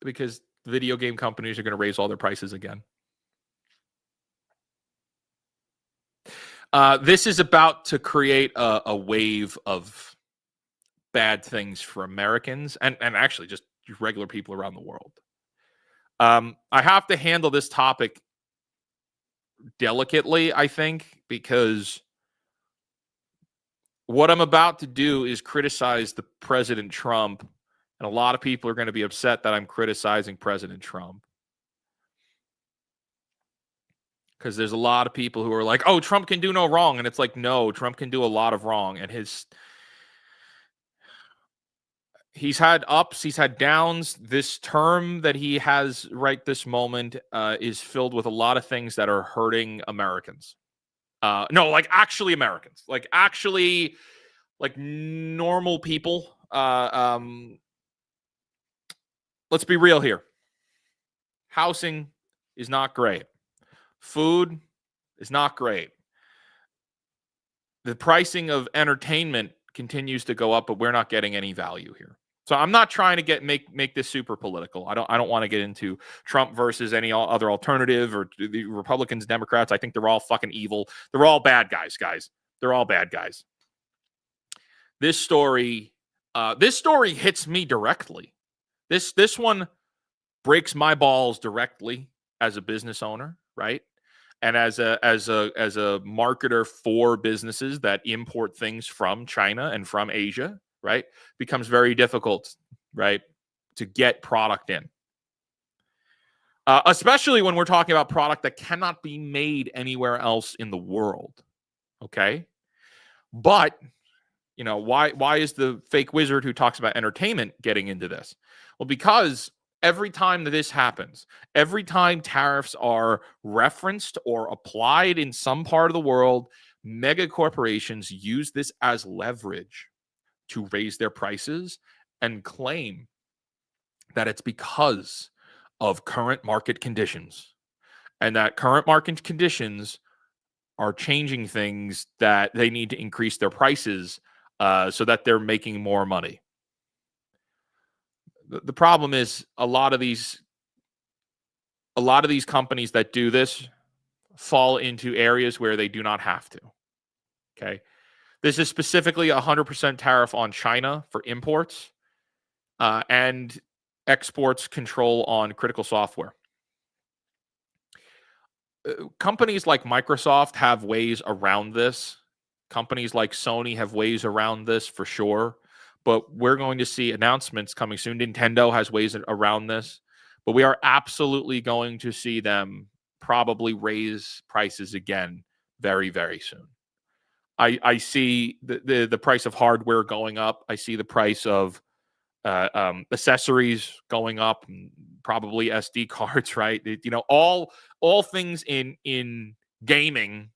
because video game companies are going to raise all their prices again. This is about to create a wave of bad things for Americans and actually just regular people around the world. I have to handle this topic delicately, I think, because what I'm about to do is criticize the President Trump, and a lot of people are going to be upset that I'm criticizing President Trump. Because there's a lot of people who are like, oh, Trump can do no wrong. And it's like, no, Trump can do a lot of wrong. And he's had ups, he's had downs. This term that he has right this moment is filled with a lot of things that are hurting Americans. No, like actually Americans. Like actually, like normal people. Let's be real here. Housing is not great. Food is not great. The pricing of entertainment continues to go up, but we're not getting any value here. So I'm not trying to make this super political. I don't want to get into Trump versus any other alternative or the Republicans, Democrats. I think they're all fucking evil. They're all bad guys, guys. They're all bad guys. This story hits me directly. This one breaks my balls directly as a business owner, right? And as a marketer for businesses that import things from China and from Asia, right, becomes very difficult, right, to get product in. Especially when we're talking about product that cannot be made anywhere else in the world. Okay, but you know why is the fake wizard who talks about entertainment getting into this? Well, because every time that this happens, every time tariffs are referenced or applied in some part of the world, mega corporations use this as leverage to raise their prices and claim that it's because of current market conditions, and that current market conditions are changing things that they need to increase their prices so that they're making more money. The problem is a lot of these companies that do this fall into areas where they do not have to. Okay. This is specifically 100% tariff on China for imports and exports control on critical software. Companies like Microsoft have ways around this. Companies like Sony have ways around this for sure. But we're going to see announcements coming soon. Nintendo has ways around this. But we are absolutely going to see them probably raise prices again very, very soon. I see the price of hardware going up. I see the price of accessories going up, probably SD cards, right? All things in gaming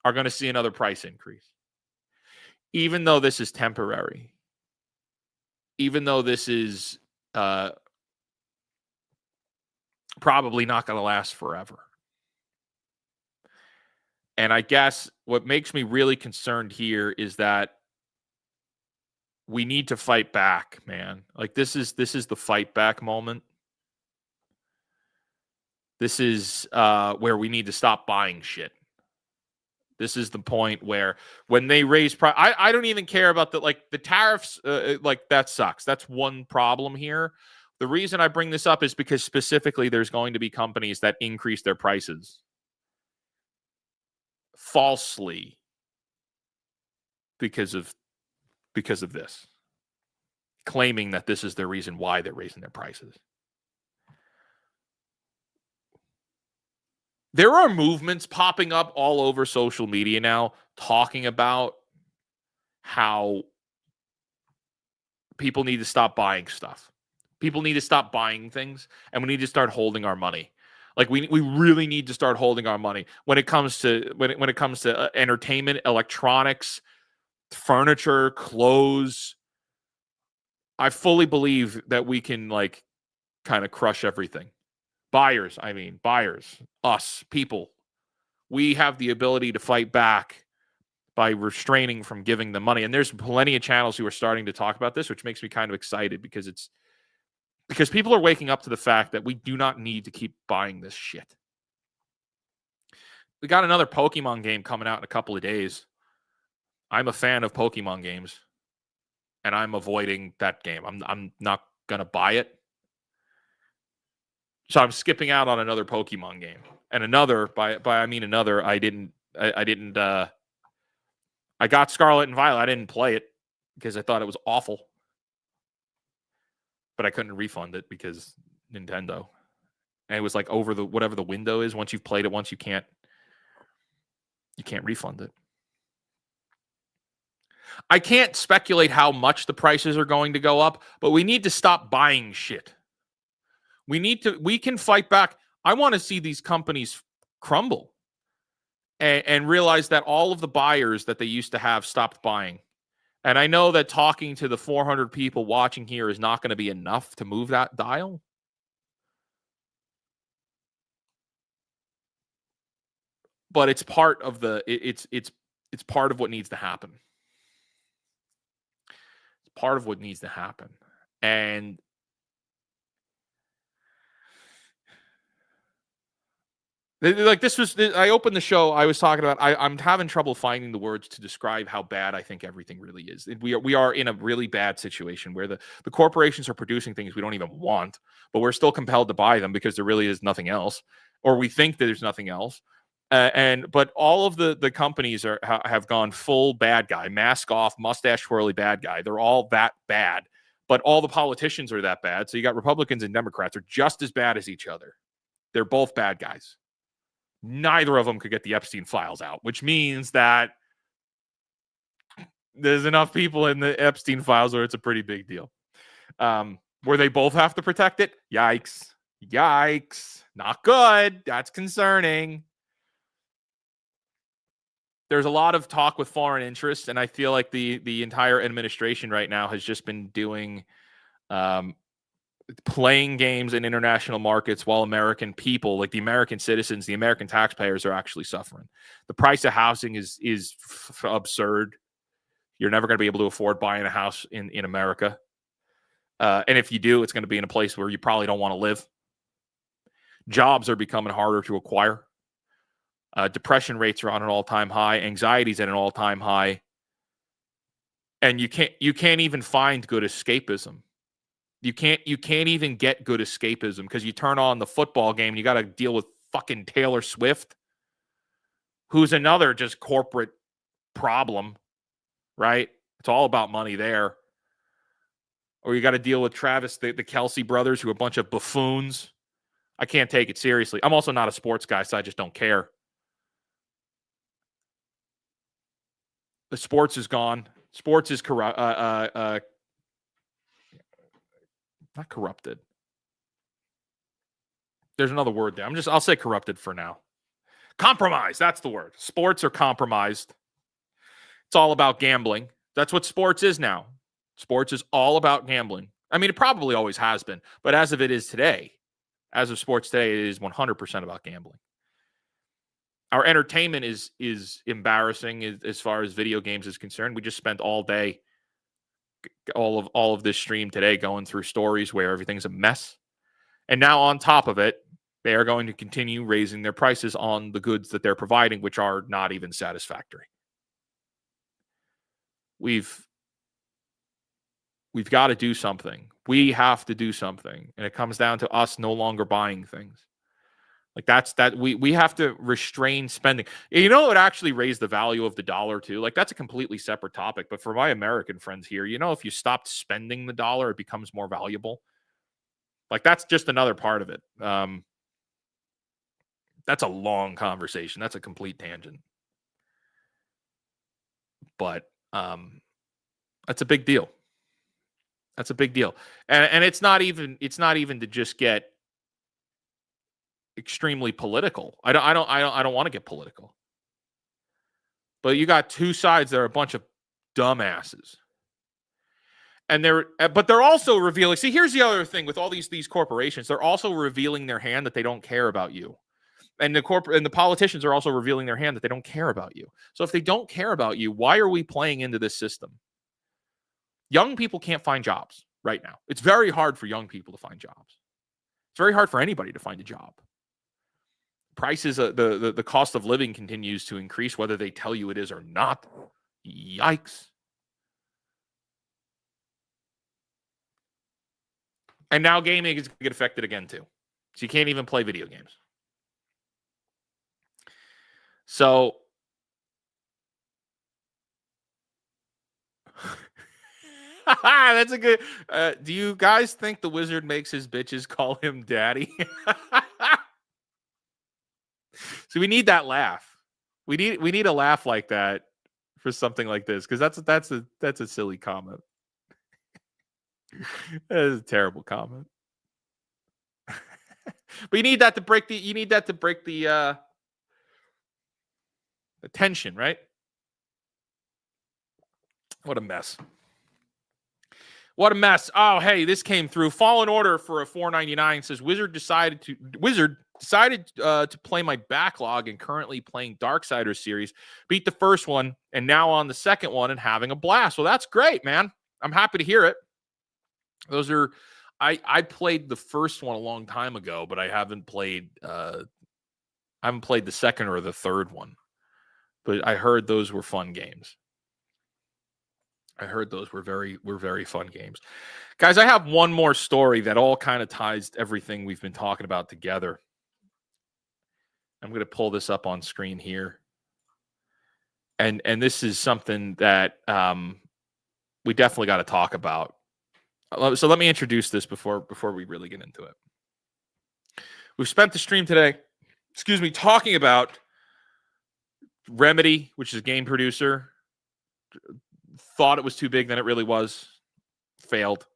are going to see another price increase. Even though this is temporary, even though this is probably not going to last forever. And I guess what makes me really concerned here is that we need to fight back, man. Like this is the fight back moment. This is where we need to stop buying shit. This is the point where when they raise price, I don't even care about the tariffs. Like that sucks. That's one problem here. The reason I bring this up is because specifically there's going to be companies that increase their prices falsely because of this, claiming that this is the reason why they're raising their prices. There are movements popping up all over social media now talking about how people need to stop buying stuff. People need to stop buying things, and we need to start holding our money. Like we really need to start holding our money when it comes to when it comes to entertainment, electronics, furniture, clothes. I fully believe that we can kind of crush everything. Buyers, us, people. We have the ability to fight back by restraining from giving them money. And there's plenty of channels who are starting to talk about this, which makes me kind of excited because Because people are waking up to the fact that we do not need to keep buying this shit. We got another Pokemon game coming out in a couple of days. I'm a fan of Pokemon games, and I'm avoiding that game. I'm not gonna buy it. So I'm skipping out on another Pokemon game. And another, by I mean another, I got Scarlet and Violet. I didn't play it because I thought it was awful. But I couldn't refund it because Nintendo. And it was like over the whatever the window is. Once you've played it once, you can't refund it. I can't speculate how much the prices are going to go up, but we need to stop buying shit. We can fight back. I want to see these companies crumble and realize that all of the buyers that they used to have stopped buying. And I know that talking to the 400 people watching here is not going to be enough to move that dial. But it's part of it's part of what needs to happen. It's part of what needs to happen. And like this was, I opened the show. I was talking about, I'm having trouble finding the words to describe how bad I think everything really is. We are in a really bad situation where the corporations are producing things we don't even want, but we're still compelled to buy them because there really is nothing else, or we think that there's nothing else. But all of the companies have gone full bad guy, mask off, mustache twirly bad guy. They're all that bad, but all the politicians are that bad. So you got Republicans and Democrats are just as bad as each other. They're both bad guys. Neither of them could get the Epstein files out, which means that there's enough people in the Epstein files where it's a pretty big deal. Where they both have to protect it? Yikes. Not good. That's concerning. There's a lot of talk with foreign interests, and I feel like the entire administration right now has just been doing playing games in international markets while American people, like the American citizens, the American taxpayers, are actually suffering. The price of housing is absurd. You're never going to be able to afford buying a house in America. And if you do, it's going to be in a place where you probably don't want to live. Jobs are becoming harder to acquire. Depression rates are on an all-time high. Anxiety's at an all-time high. And you can't even find good escapism. You can't even get good escapism because you turn on the football game and you got to deal with fucking Taylor Swift, who's another just corporate problem, right? It's all about money there. Or you got to deal with Travis, the Kelsey brothers, who are a bunch of buffoons. I can't take it seriously. I'm also not a sports guy, so I just don't care. The sports is gone. Sports is not corrupted. There's another word there. I'll say corrupted for now. Compromised. That's the word. Sports are compromised. It's all about gambling. That's what sports is now. Sports is all about gambling. I mean, it probably always has been, but as of sports today, it is 100% about gambling. Our entertainment is embarrassing as far as video games is concerned. We just spent all day, all of this stream today, going through stories where everything's a mess. And now on top of it, they are going to continue raising their prices on the goods that they're providing, which are not even satisfactory. We've got to do something. We have to do something. And it comes down to us no longer buying things. Like we have to restrain spending. You know, it actually raised the value of the dollar too. Like that's a completely separate topic. But for my American friends here, you know, if you stopped spending the dollar, it becomes more valuable. Like that's just another part of it. That's a long conversation. That's a complete tangent. But that's a big deal. That's a big deal. And it's not even to just get extremely political. I don't want to get political. But you got two sides that are a bunch of dumbasses. And they're also revealing. See, here's the other thing with all these corporations. They're also revealing their hand that they don't care about you. And the politicians are also revealing their hand that they don't care about you. So if they don't care about you, why are we playing into this system? Young people can't find jobs. right now. It's very hard for young people to find jobs. It's very hard for anybody to find a job. Prices, the cost of living continues to increase, whether they tell you it is or not. Yikes. And now gaming is going to get affected again, too. So you can't even play video games. So that's a good. Do you guys think the wizard makes his bitches call him daddy? So we need that laugh. We need a laugh like that for something like this, because that's a silly comment. That is a terrible comment. But you need that to break the tension, right? What a mess. What a mess. Oh, hey, this came through. Fallen Order for a $4.99 says Wizard decided to play my backlog and currently playing Darksiders series. Beat the first one and now on the second one and having a blast. Well, that's great, man. I'm happy to hear it. Those are I played the first one a long time ago, but I haven't played the second or the third one. But I heard those were fun games. I heard those were very fun games. Guys, I have one more story that all kind of ties everything we've been talking about together. I'm going to pull this up on screen here. And this is something that we definitely got to talk about. So let me introduce this before we really get into it. We've spent the stream today, talking about Remedy, which is a game producer. Thought it was too big than it really was. Failed.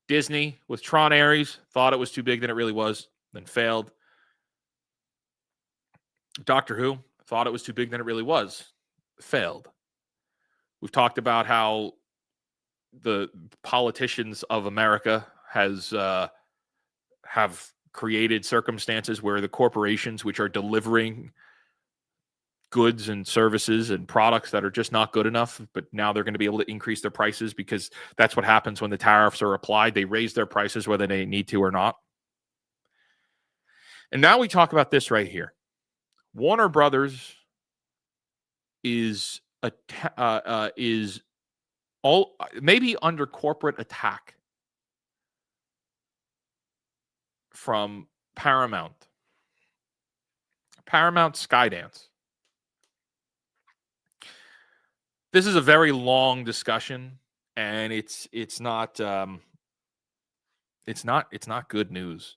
Disney with Tron Ares. Thought it was too big than it really was. Then failed. Doctor Who. Thought it was too big than it really was. Failed. We've talked about how the politicians of America have created circumstances where the corporations which are delivering goods and services and products that are just not good enough, but now they're going to be able to increase their prices because that's what happens when the tariffs are applied. They raise their prices whether they need to or not. And now we talk about this right here. Warner Brothers is all maybe under corporate attack from Paramount Skydance. This is a very long discussion, and it's not good news.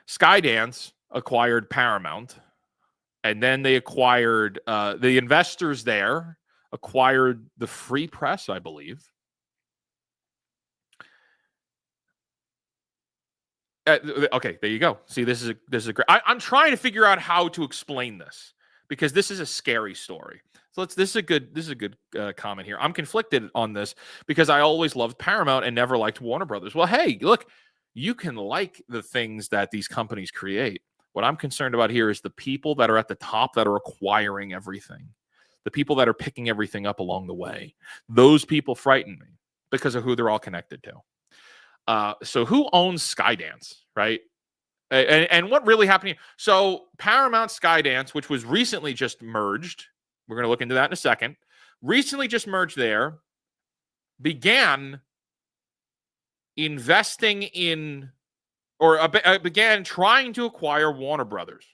Skydance acquired Paramount, and then they acquired the investors there acquired the Free Press, I believe. Okay, there you go. See, this is a great. I'm trying to figure out how to explain this because this is a scary story. So this is a good comment here. I'm conflicted on this because I always loved Paramount and never liked Warner Brothers. Well, hey, look, you can like the things that these companies create. What I'm concerned about here is the people that are at the top that are acquiring everything, the people that are picking everything up along the way. Those people frighten me because of who they're all connected to. So who owns Skydance, right? And what really happened here? So Paramount Skydance, which was recently just merged, we're going to look into that in a second, recently just merged there, began investing in, or began trying to acquire Warner Brothers.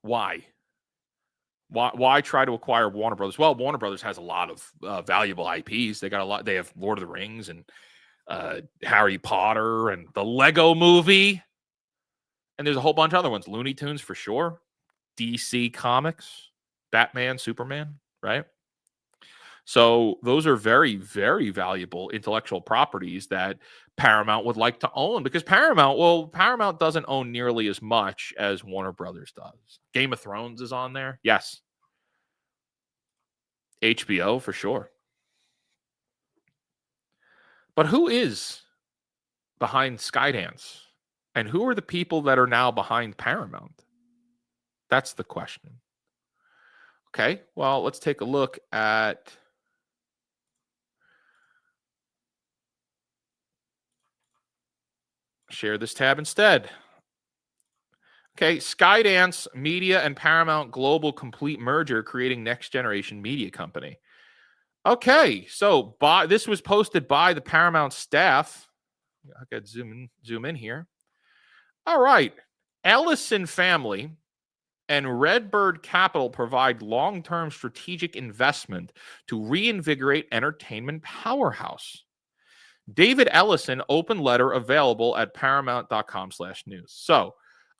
Why? Why try to acquire Warner Brothers? Well, Warner Brothers has a lot of valuable IPs. They have Lord of the Rings and Harry Potter and the Lego Movie. And there's a whole bunch of other ones. Looney Tunes for sure. DC Comics, Batman, Superman, right? So those are very, very valuable intellectual properties that Paramount would like to own because Paramount doesn't own nearly as much as Warner Brothers does. Game of Thrones is on there. Yes. HBO for sure. But who is behind Skydance? And who are the people that are now behind Paramount? That's the question. Okay, well, let's take a look at Share this tab instead. Okay, Skydance Media and Paramount Global complete merger, creating next generation media company. Okay, so this was posted by the Paramount staff. I got zoom in here. All right, Ellison family and Redbird Capital provide long-term strategic investment to reinvigorate entertainment powerhouse. David Ellison open letter available at paramount.com/news. So,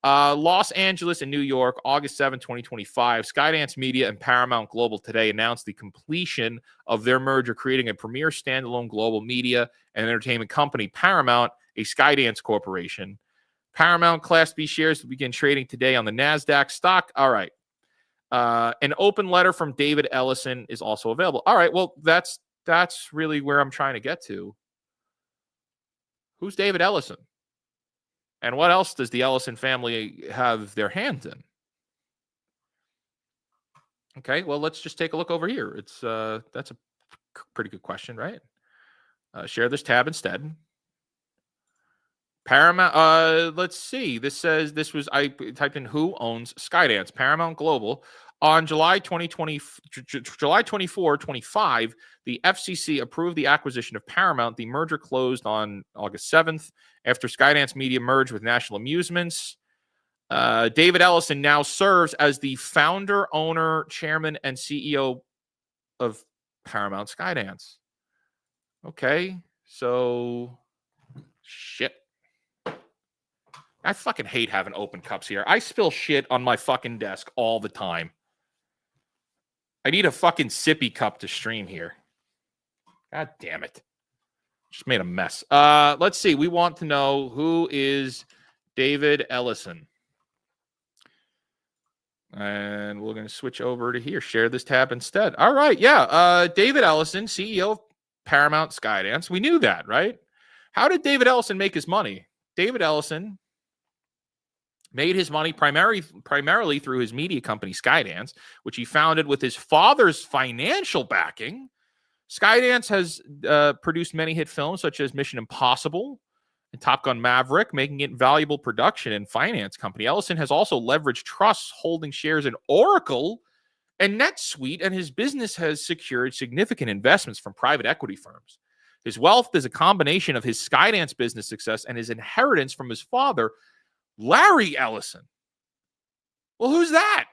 Los Angeles and New York, August 7, 2025. Skydance Media and Paramount Global today announced the completion of their merger, creating a premier standalone global media and entertainment company, Paramount, a Skydance corporation. Paramount Class B shares will begin trading today on the NASDAQ stock. All right. An open letter from David Ellison is also available. All right. Well, that's really where I'm trying to get to. Who's David Ellison? And what else does the Ellison family have their hands in? Okay, well, let's just take a look over here. It's that's a pretty good question, right? Share this tab instead. Paramount. Let's see. This says I typed in who owns Skydance. Paramount Global. On July 24, 25, the FCC approved the acquisition of Paramount. The merger closed on August 7th after Skydance Media merged with National Amusements. David Ellison now serves as the founder, owner, chairman, and CEO of Paramount Skydance. Okay, so shit. I fucking hate having open cups here. I spill shit on my fucking desk all the time. I need a fucking sippy cup to stream here. God damn it. Just made a mess. Let's see. We want to know who is David Ellison. And we're going to switch over to here. Share this tab instead. All right. Yeah. David Ellison, CEO of Paramount Skydance. We knew that, right? How did David Ellison make his money? David Ellison made his money primarily through his media company, Skydance, which he founded with his father's financial backing. Skydance has produced many hit films such as Mission Impossible and Top Gun Maverick, making it valuable production and finance company. Ellison has also leveraged trusts holding shares in Oracle and NetSuite, and his business has secured significant investments from private equity firms. His wealth is a combination of his Skydance business success and his inheritance from his father, Larry Ellison. Well, who's that?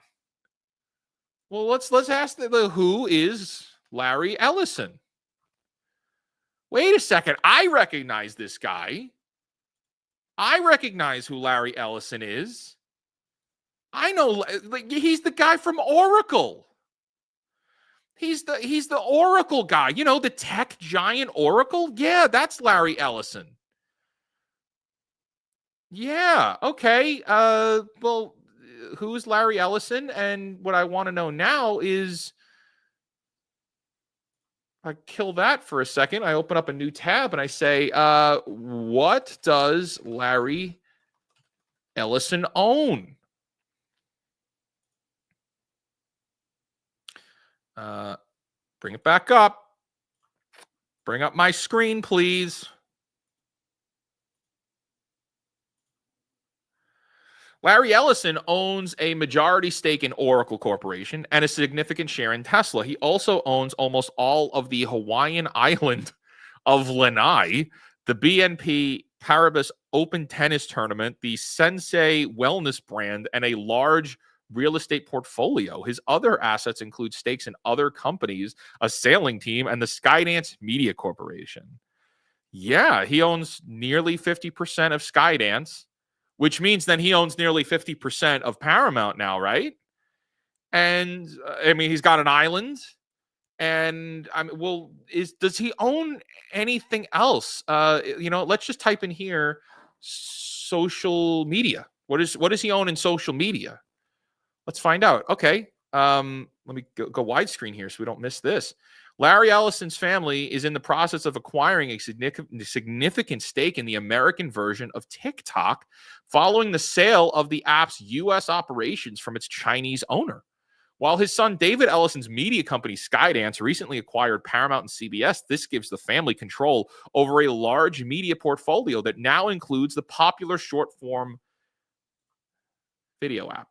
Well, let's ask who is Larry Ellison? Wait a second. I recognize this guy. I recognize who Larry Ellison is. I know, like, he's the guy from Oracle. He's the Oracle guy. You know, the tech giant Oracle? Yeah, that's Larry Ellison. Yeah, okay. Well, who's Larry Ellison? And what I want to know now is, I kill that for a second. I open up a new tab and I say, what does Larry Ellison own? Bring it back up. Bring up my screen, please. Larry Ellison owns a majority stake in Oracle Corporation and a significant share in Tesla. He also owns almost all of the Hawaiian island of Lanai, the BNP Paribas Open Tennis Tournament, the Sensei Wellness brand, and a large real estate portfolio. His other assets include stakes in other companies, a sailing team, and the Skydance Media Corporation. Yeah, he owns nearly 50% of Skydance, which means then he owns nearly 50% of Paramount now, right? And I mean, he's got an island. And I mean, well, does he own anything else? Let's just type in here social media. What does he own in social media? Let's find out. Okay. Let me go widescreen here so we don't miss this. Larry Ellison's family is in the process of acquiring a significant stake in the American version of TikTok following the sale of the app's U.S. operations from its Chinese owner. While his son David Ellison's media company Skydance recently acquired Paramount and CBS, this gives the family control over a large media portfolio that now includes the popular short-form video app.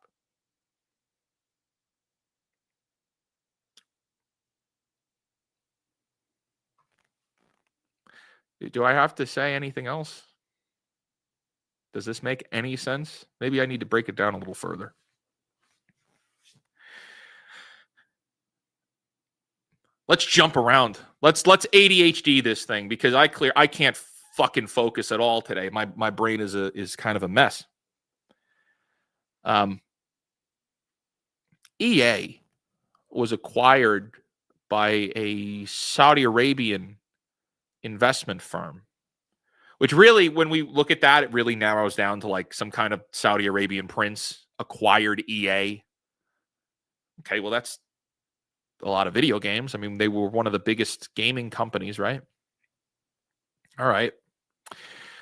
Do I have to say anything else? Does this make any sense? Maybe I need to break it down a little further. Let's jump around. Let's ADHD this thing because I can't fucking focus at all today. My brain is kind of a mess. EA was acquired by a Saudi Arabian investment firm, which really, when we look at that, it really narrows down to like some kind of Saudi Arabian prince acquired EA. Okay, well, that's a lot of video games. I mean, they were one of the biggest gaming companies, right? All right.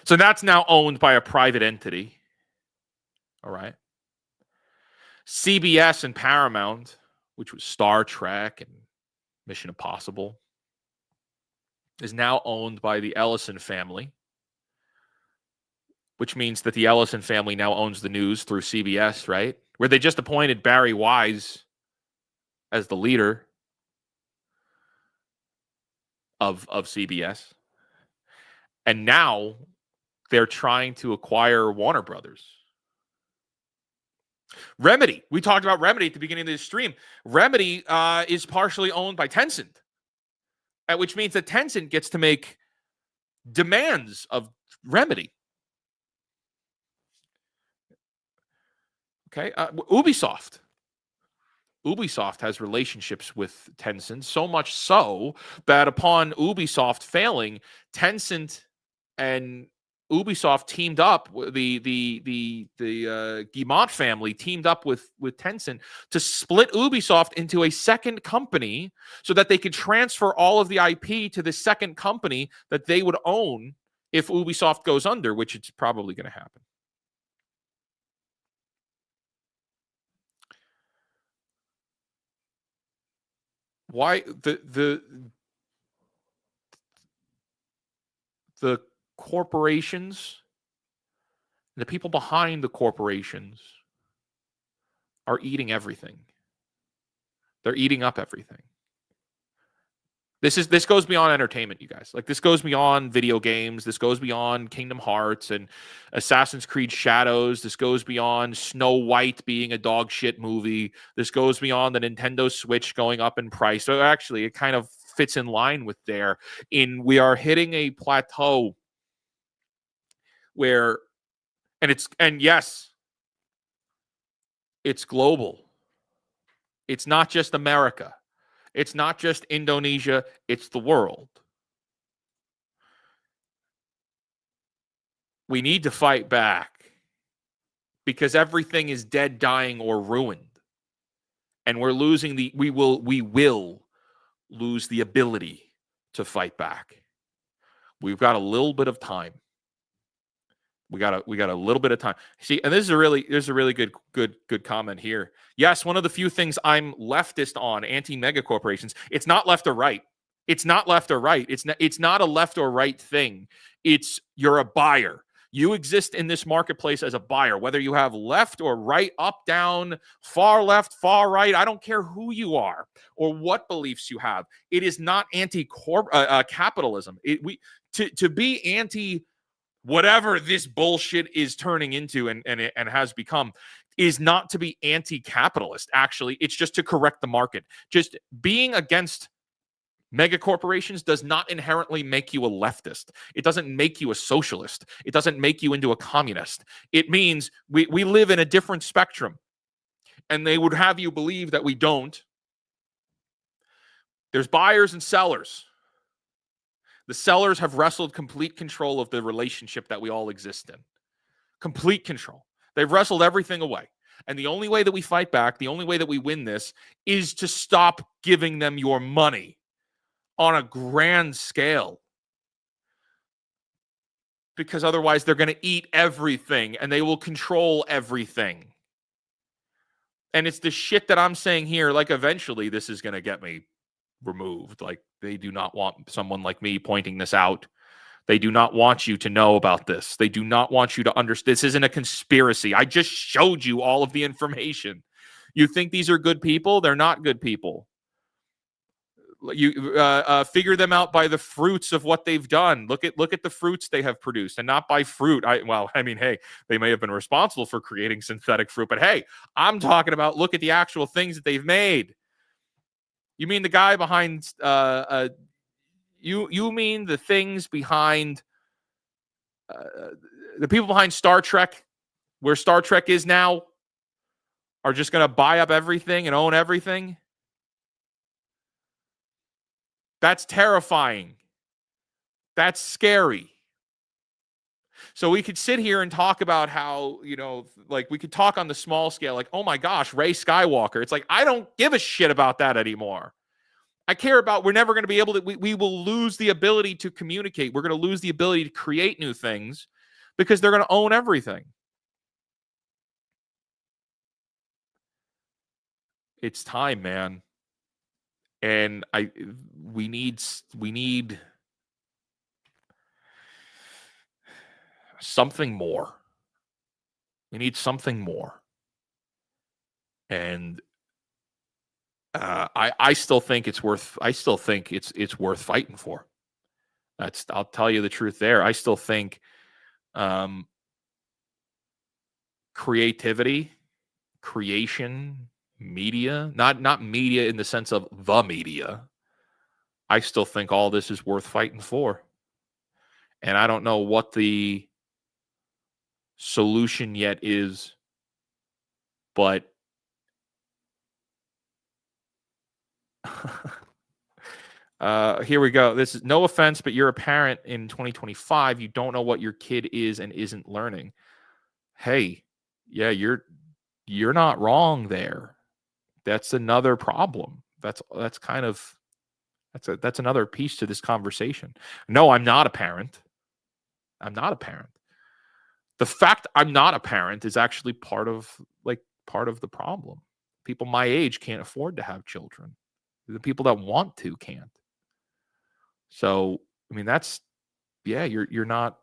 So that's now owned by a private entity. All right. CBS and Paramount, which was Star Trek and Mission Impossible, is now owned by the Ellison family, which means that the Ellison family now owns the news through CBS, right? Where they just appointed Barry Wise as the leader of CBS. And now they're trying to acquire Warner Brothers. Remedy. We talked about Remedy at the beginning of this stream. Remedy is partially owned by Tencent, which means that Tencent gets to make demands of Remedy. Okay. Ubisoft. Ubisoft has relationships with Tencent, so much so that upon Ubisoft failing, Tencent and Ubisoft teamed up. The Guillemot family teamed up with Tencent to split Ubisoft into a second company so that they could transfer all of the IP to the second company that they would own if Ubisoft goes under, which it's probably going to happen. Why the corporations, the people behind the corporations are eating everything. They're eating up everything. This goes beyond entertainment, you guys. Like, this goes beyond video games. This goes beyond Kingdom Hearts and Assassin's Creed Shadows. This goes beyond Snow White being a dog shit movie. This goes beyond the Nintendo Switch going up in price. So actually, it kind of fits in line with there. We are hitting a plateau where, and yes, it's global. It's not just America. It's not just Indonesia, it's the world. We need to fight back because everything is dead, dying, or ruined. And we're losing we will lose the ability to fight back. We've got a little bit of time. We got a little bit of time. See, and there's a really good comment here. Yes, one of the few things I'm leftist on, anti-mega corporations. It's not left or right. It's not left or right. It's not a left or right thing. It's you're a buyer. You exist in this marketplace as a buyer, whether you have left or right, up, down, far left, far right. I don't care who you are or what beliefs you have. It is not anti-capitalism. To be anti whatever this bullshit is turning into and has become is not to be anti-capitalist. Actually, it's just to correct the market. Just being against mega corporations does not inherently make you a leftist. It doesn't make you a socialist. It doesn't make you into a communist. It means we live in a different spectrum. And they would have you believe that we don't. There's buyers and sellers. The sellers have wrestled complete control of the relationship that we all exist in. Complete control. They've wrestled everything away. And the only way that we fight back, the only way that we win this, is to stop giving them your money on a grand scale. Because otherwise they're going to eat everything and they will control everything. And it's the shit that I'm saying here. Like, eventually this is going to get me removed. Like, they do not want someone like me pointing this out. They do not want you to know about this. They do not want you to understand. This isn't a conspiracy. I just showed you all of the information. You think these are good people? They're not good people. You figure them out by the fruits of what they've done. Look at the fruits they have produced, and not by fruit. I mean, hey, they may have been responsible for creating synthetic fruit, but hey, I'm talking about look at the actual things that they've made. You mean the guy behind? You mean the things behind the people behind Star Trek, where Star Trek is now, are just going to buy up everything and own everything? That's terrifying. That's scary. So we could sit here and talk about how, like we could talk on the small scale, like, oh my gosh, Rey Skywalker. It's like, I don't give a shit about that anymore. I care about, we're never going to be able to, we will lose the ability to communicate. We're going to lose the ability to create new things because they're going to own everything. It's time, man. And we need something more. We need something more. And I still think it's worth fighting for. I'll tell you the truth there. I still think creativity, creation, media, not media in the sense of the media. I still think all this is worth fighting for. And I don't know what the solution yet is, but here we go. This is no offense, but you're a parent in 2025. You don't know what your kid is and isn't learning. Hey, yeah, you're not wrong there. That's another problem. That's another piece to this conversation. No, I'm not a parent. I'm not a parent. The fact I'm not a parent is actually part of the problem. People my age can't afford to have children. The people that want to can't. So, I mean, you're not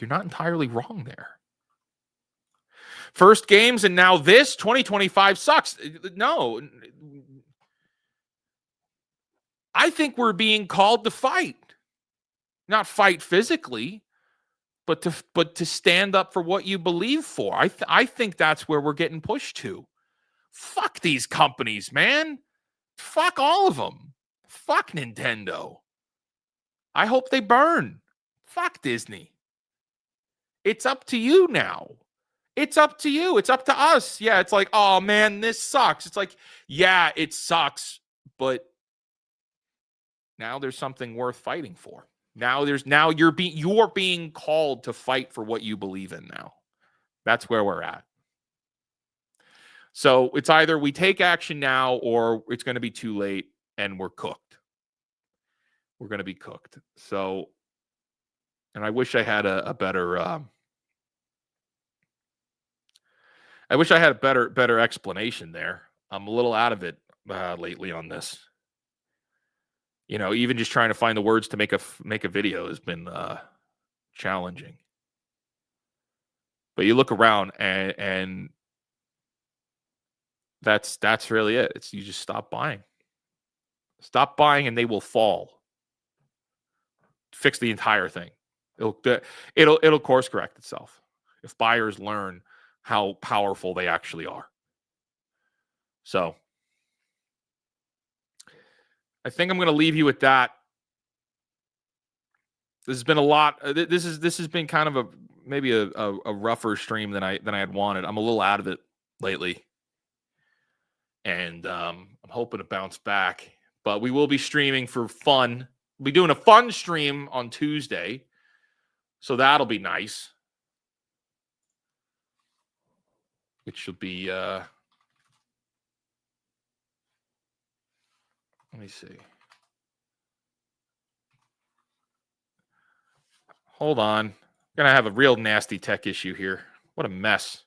entirely wrong there. First games and now this 2025 sucks. No. I think we're being called to fight. Not fight physically, but to stand up for what you believe for. I think that's where we're getting pushed to. Fuck these companies, man. Fuck all of them. Fuck Nintendo. I hope they burn. Fuck Disney. It's up to you now. It's up to you. It's up to us. Yeah, it's like, oh man, this sucks. It's like, yeah, it sucks, but now there's something worth fighting for. Now you're being called to fight for what you believe in now. That's where we're at. So it's either we take action now or it's going to be too late and we're cooked. We're going to be cooked. So, and I wish I had a better better explanation there. I'm a little out of it lately on this. Even just trying to find the words to make a video has been challenging. But you look around and that's really it. It's you just stop buying. Stop buying and they will fall. Fix the entire thing. It'll course correct itself if buyers learn how powerful they actually are. So I think I'm going to leave you with that. This has been a lot. This has been kind of maybe a rougher stream than I had wanted. I'm a little out of it lately, and I'm hoping to bounce back. But we will be streaming for fun. We'll be doing a fun stream on Tuesday, so that'll be nice. Which should be. Let me see. Hold on. I'm going to have a real nasty tech issue here. What a mess.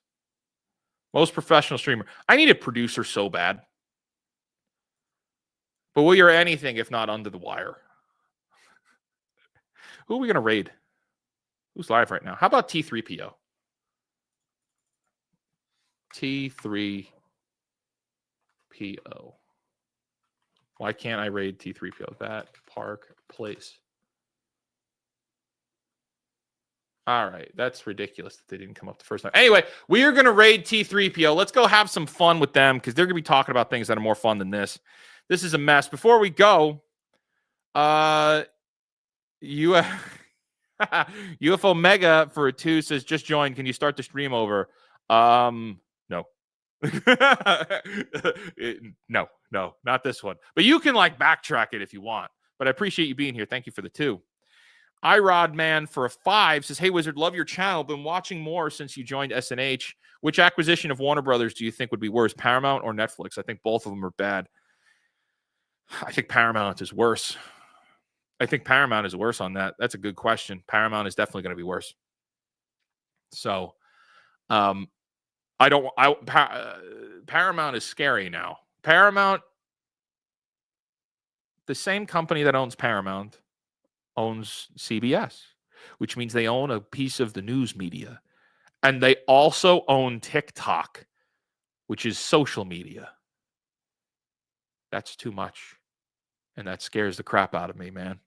Most professional streamer. I need a producer so bad. But we are anything if not under the wire. Who are we going to raid? Who's live right now? How about T3PO? T3PO. Why can't I raid T3PO? That Park Place. All right. That's ridiculous that they didn't come up the first time. Anyway, we are going to raid T3PO. Let's go have some fun with them because they're going to be talking about things that are more fun than this. This is a mess. Before we go, UFO Mega for a 2 says, just joined. Can you start the stream over? No. No, not this one. But you can like backtrack it if you want. But I appreciate you being here. Thank you for the 2. iRod Man for a 5 says, hey, Wizard, love your channel. Been watching more since you joined SNH. Which acquisition of Warner Brothers do you think would be worse, Paramount or Netflix? I think both of them are bad. I think Paramount is worse. I think Paramount is worse on that. That's a good question. Paramount is definitely going to be worse. So, Paramount is scary now. Paramount, the same company that owns Paramount owns CBS, which means they own a piece of the news media. And they also own TikTok, which is social media. That's too much. And that scares the crap out of me, man.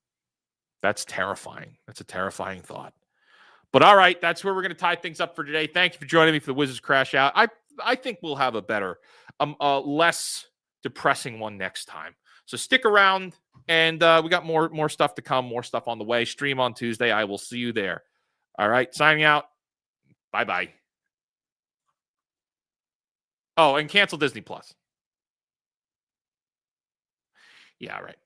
That's terrifying. That's a terrifying thought. But all right, that's where we're going to tie things up for today. Thank you for joining me for the Wizards Crash Out. I think we'll have a better, less depressing one next time. So stick around, and we got more stuff to come, more stuff on the way. Stream on Tuesday. I will see you there. All right, signing out. Bye-bye. Oh, and cancel Disney Plus. Yeah, all right.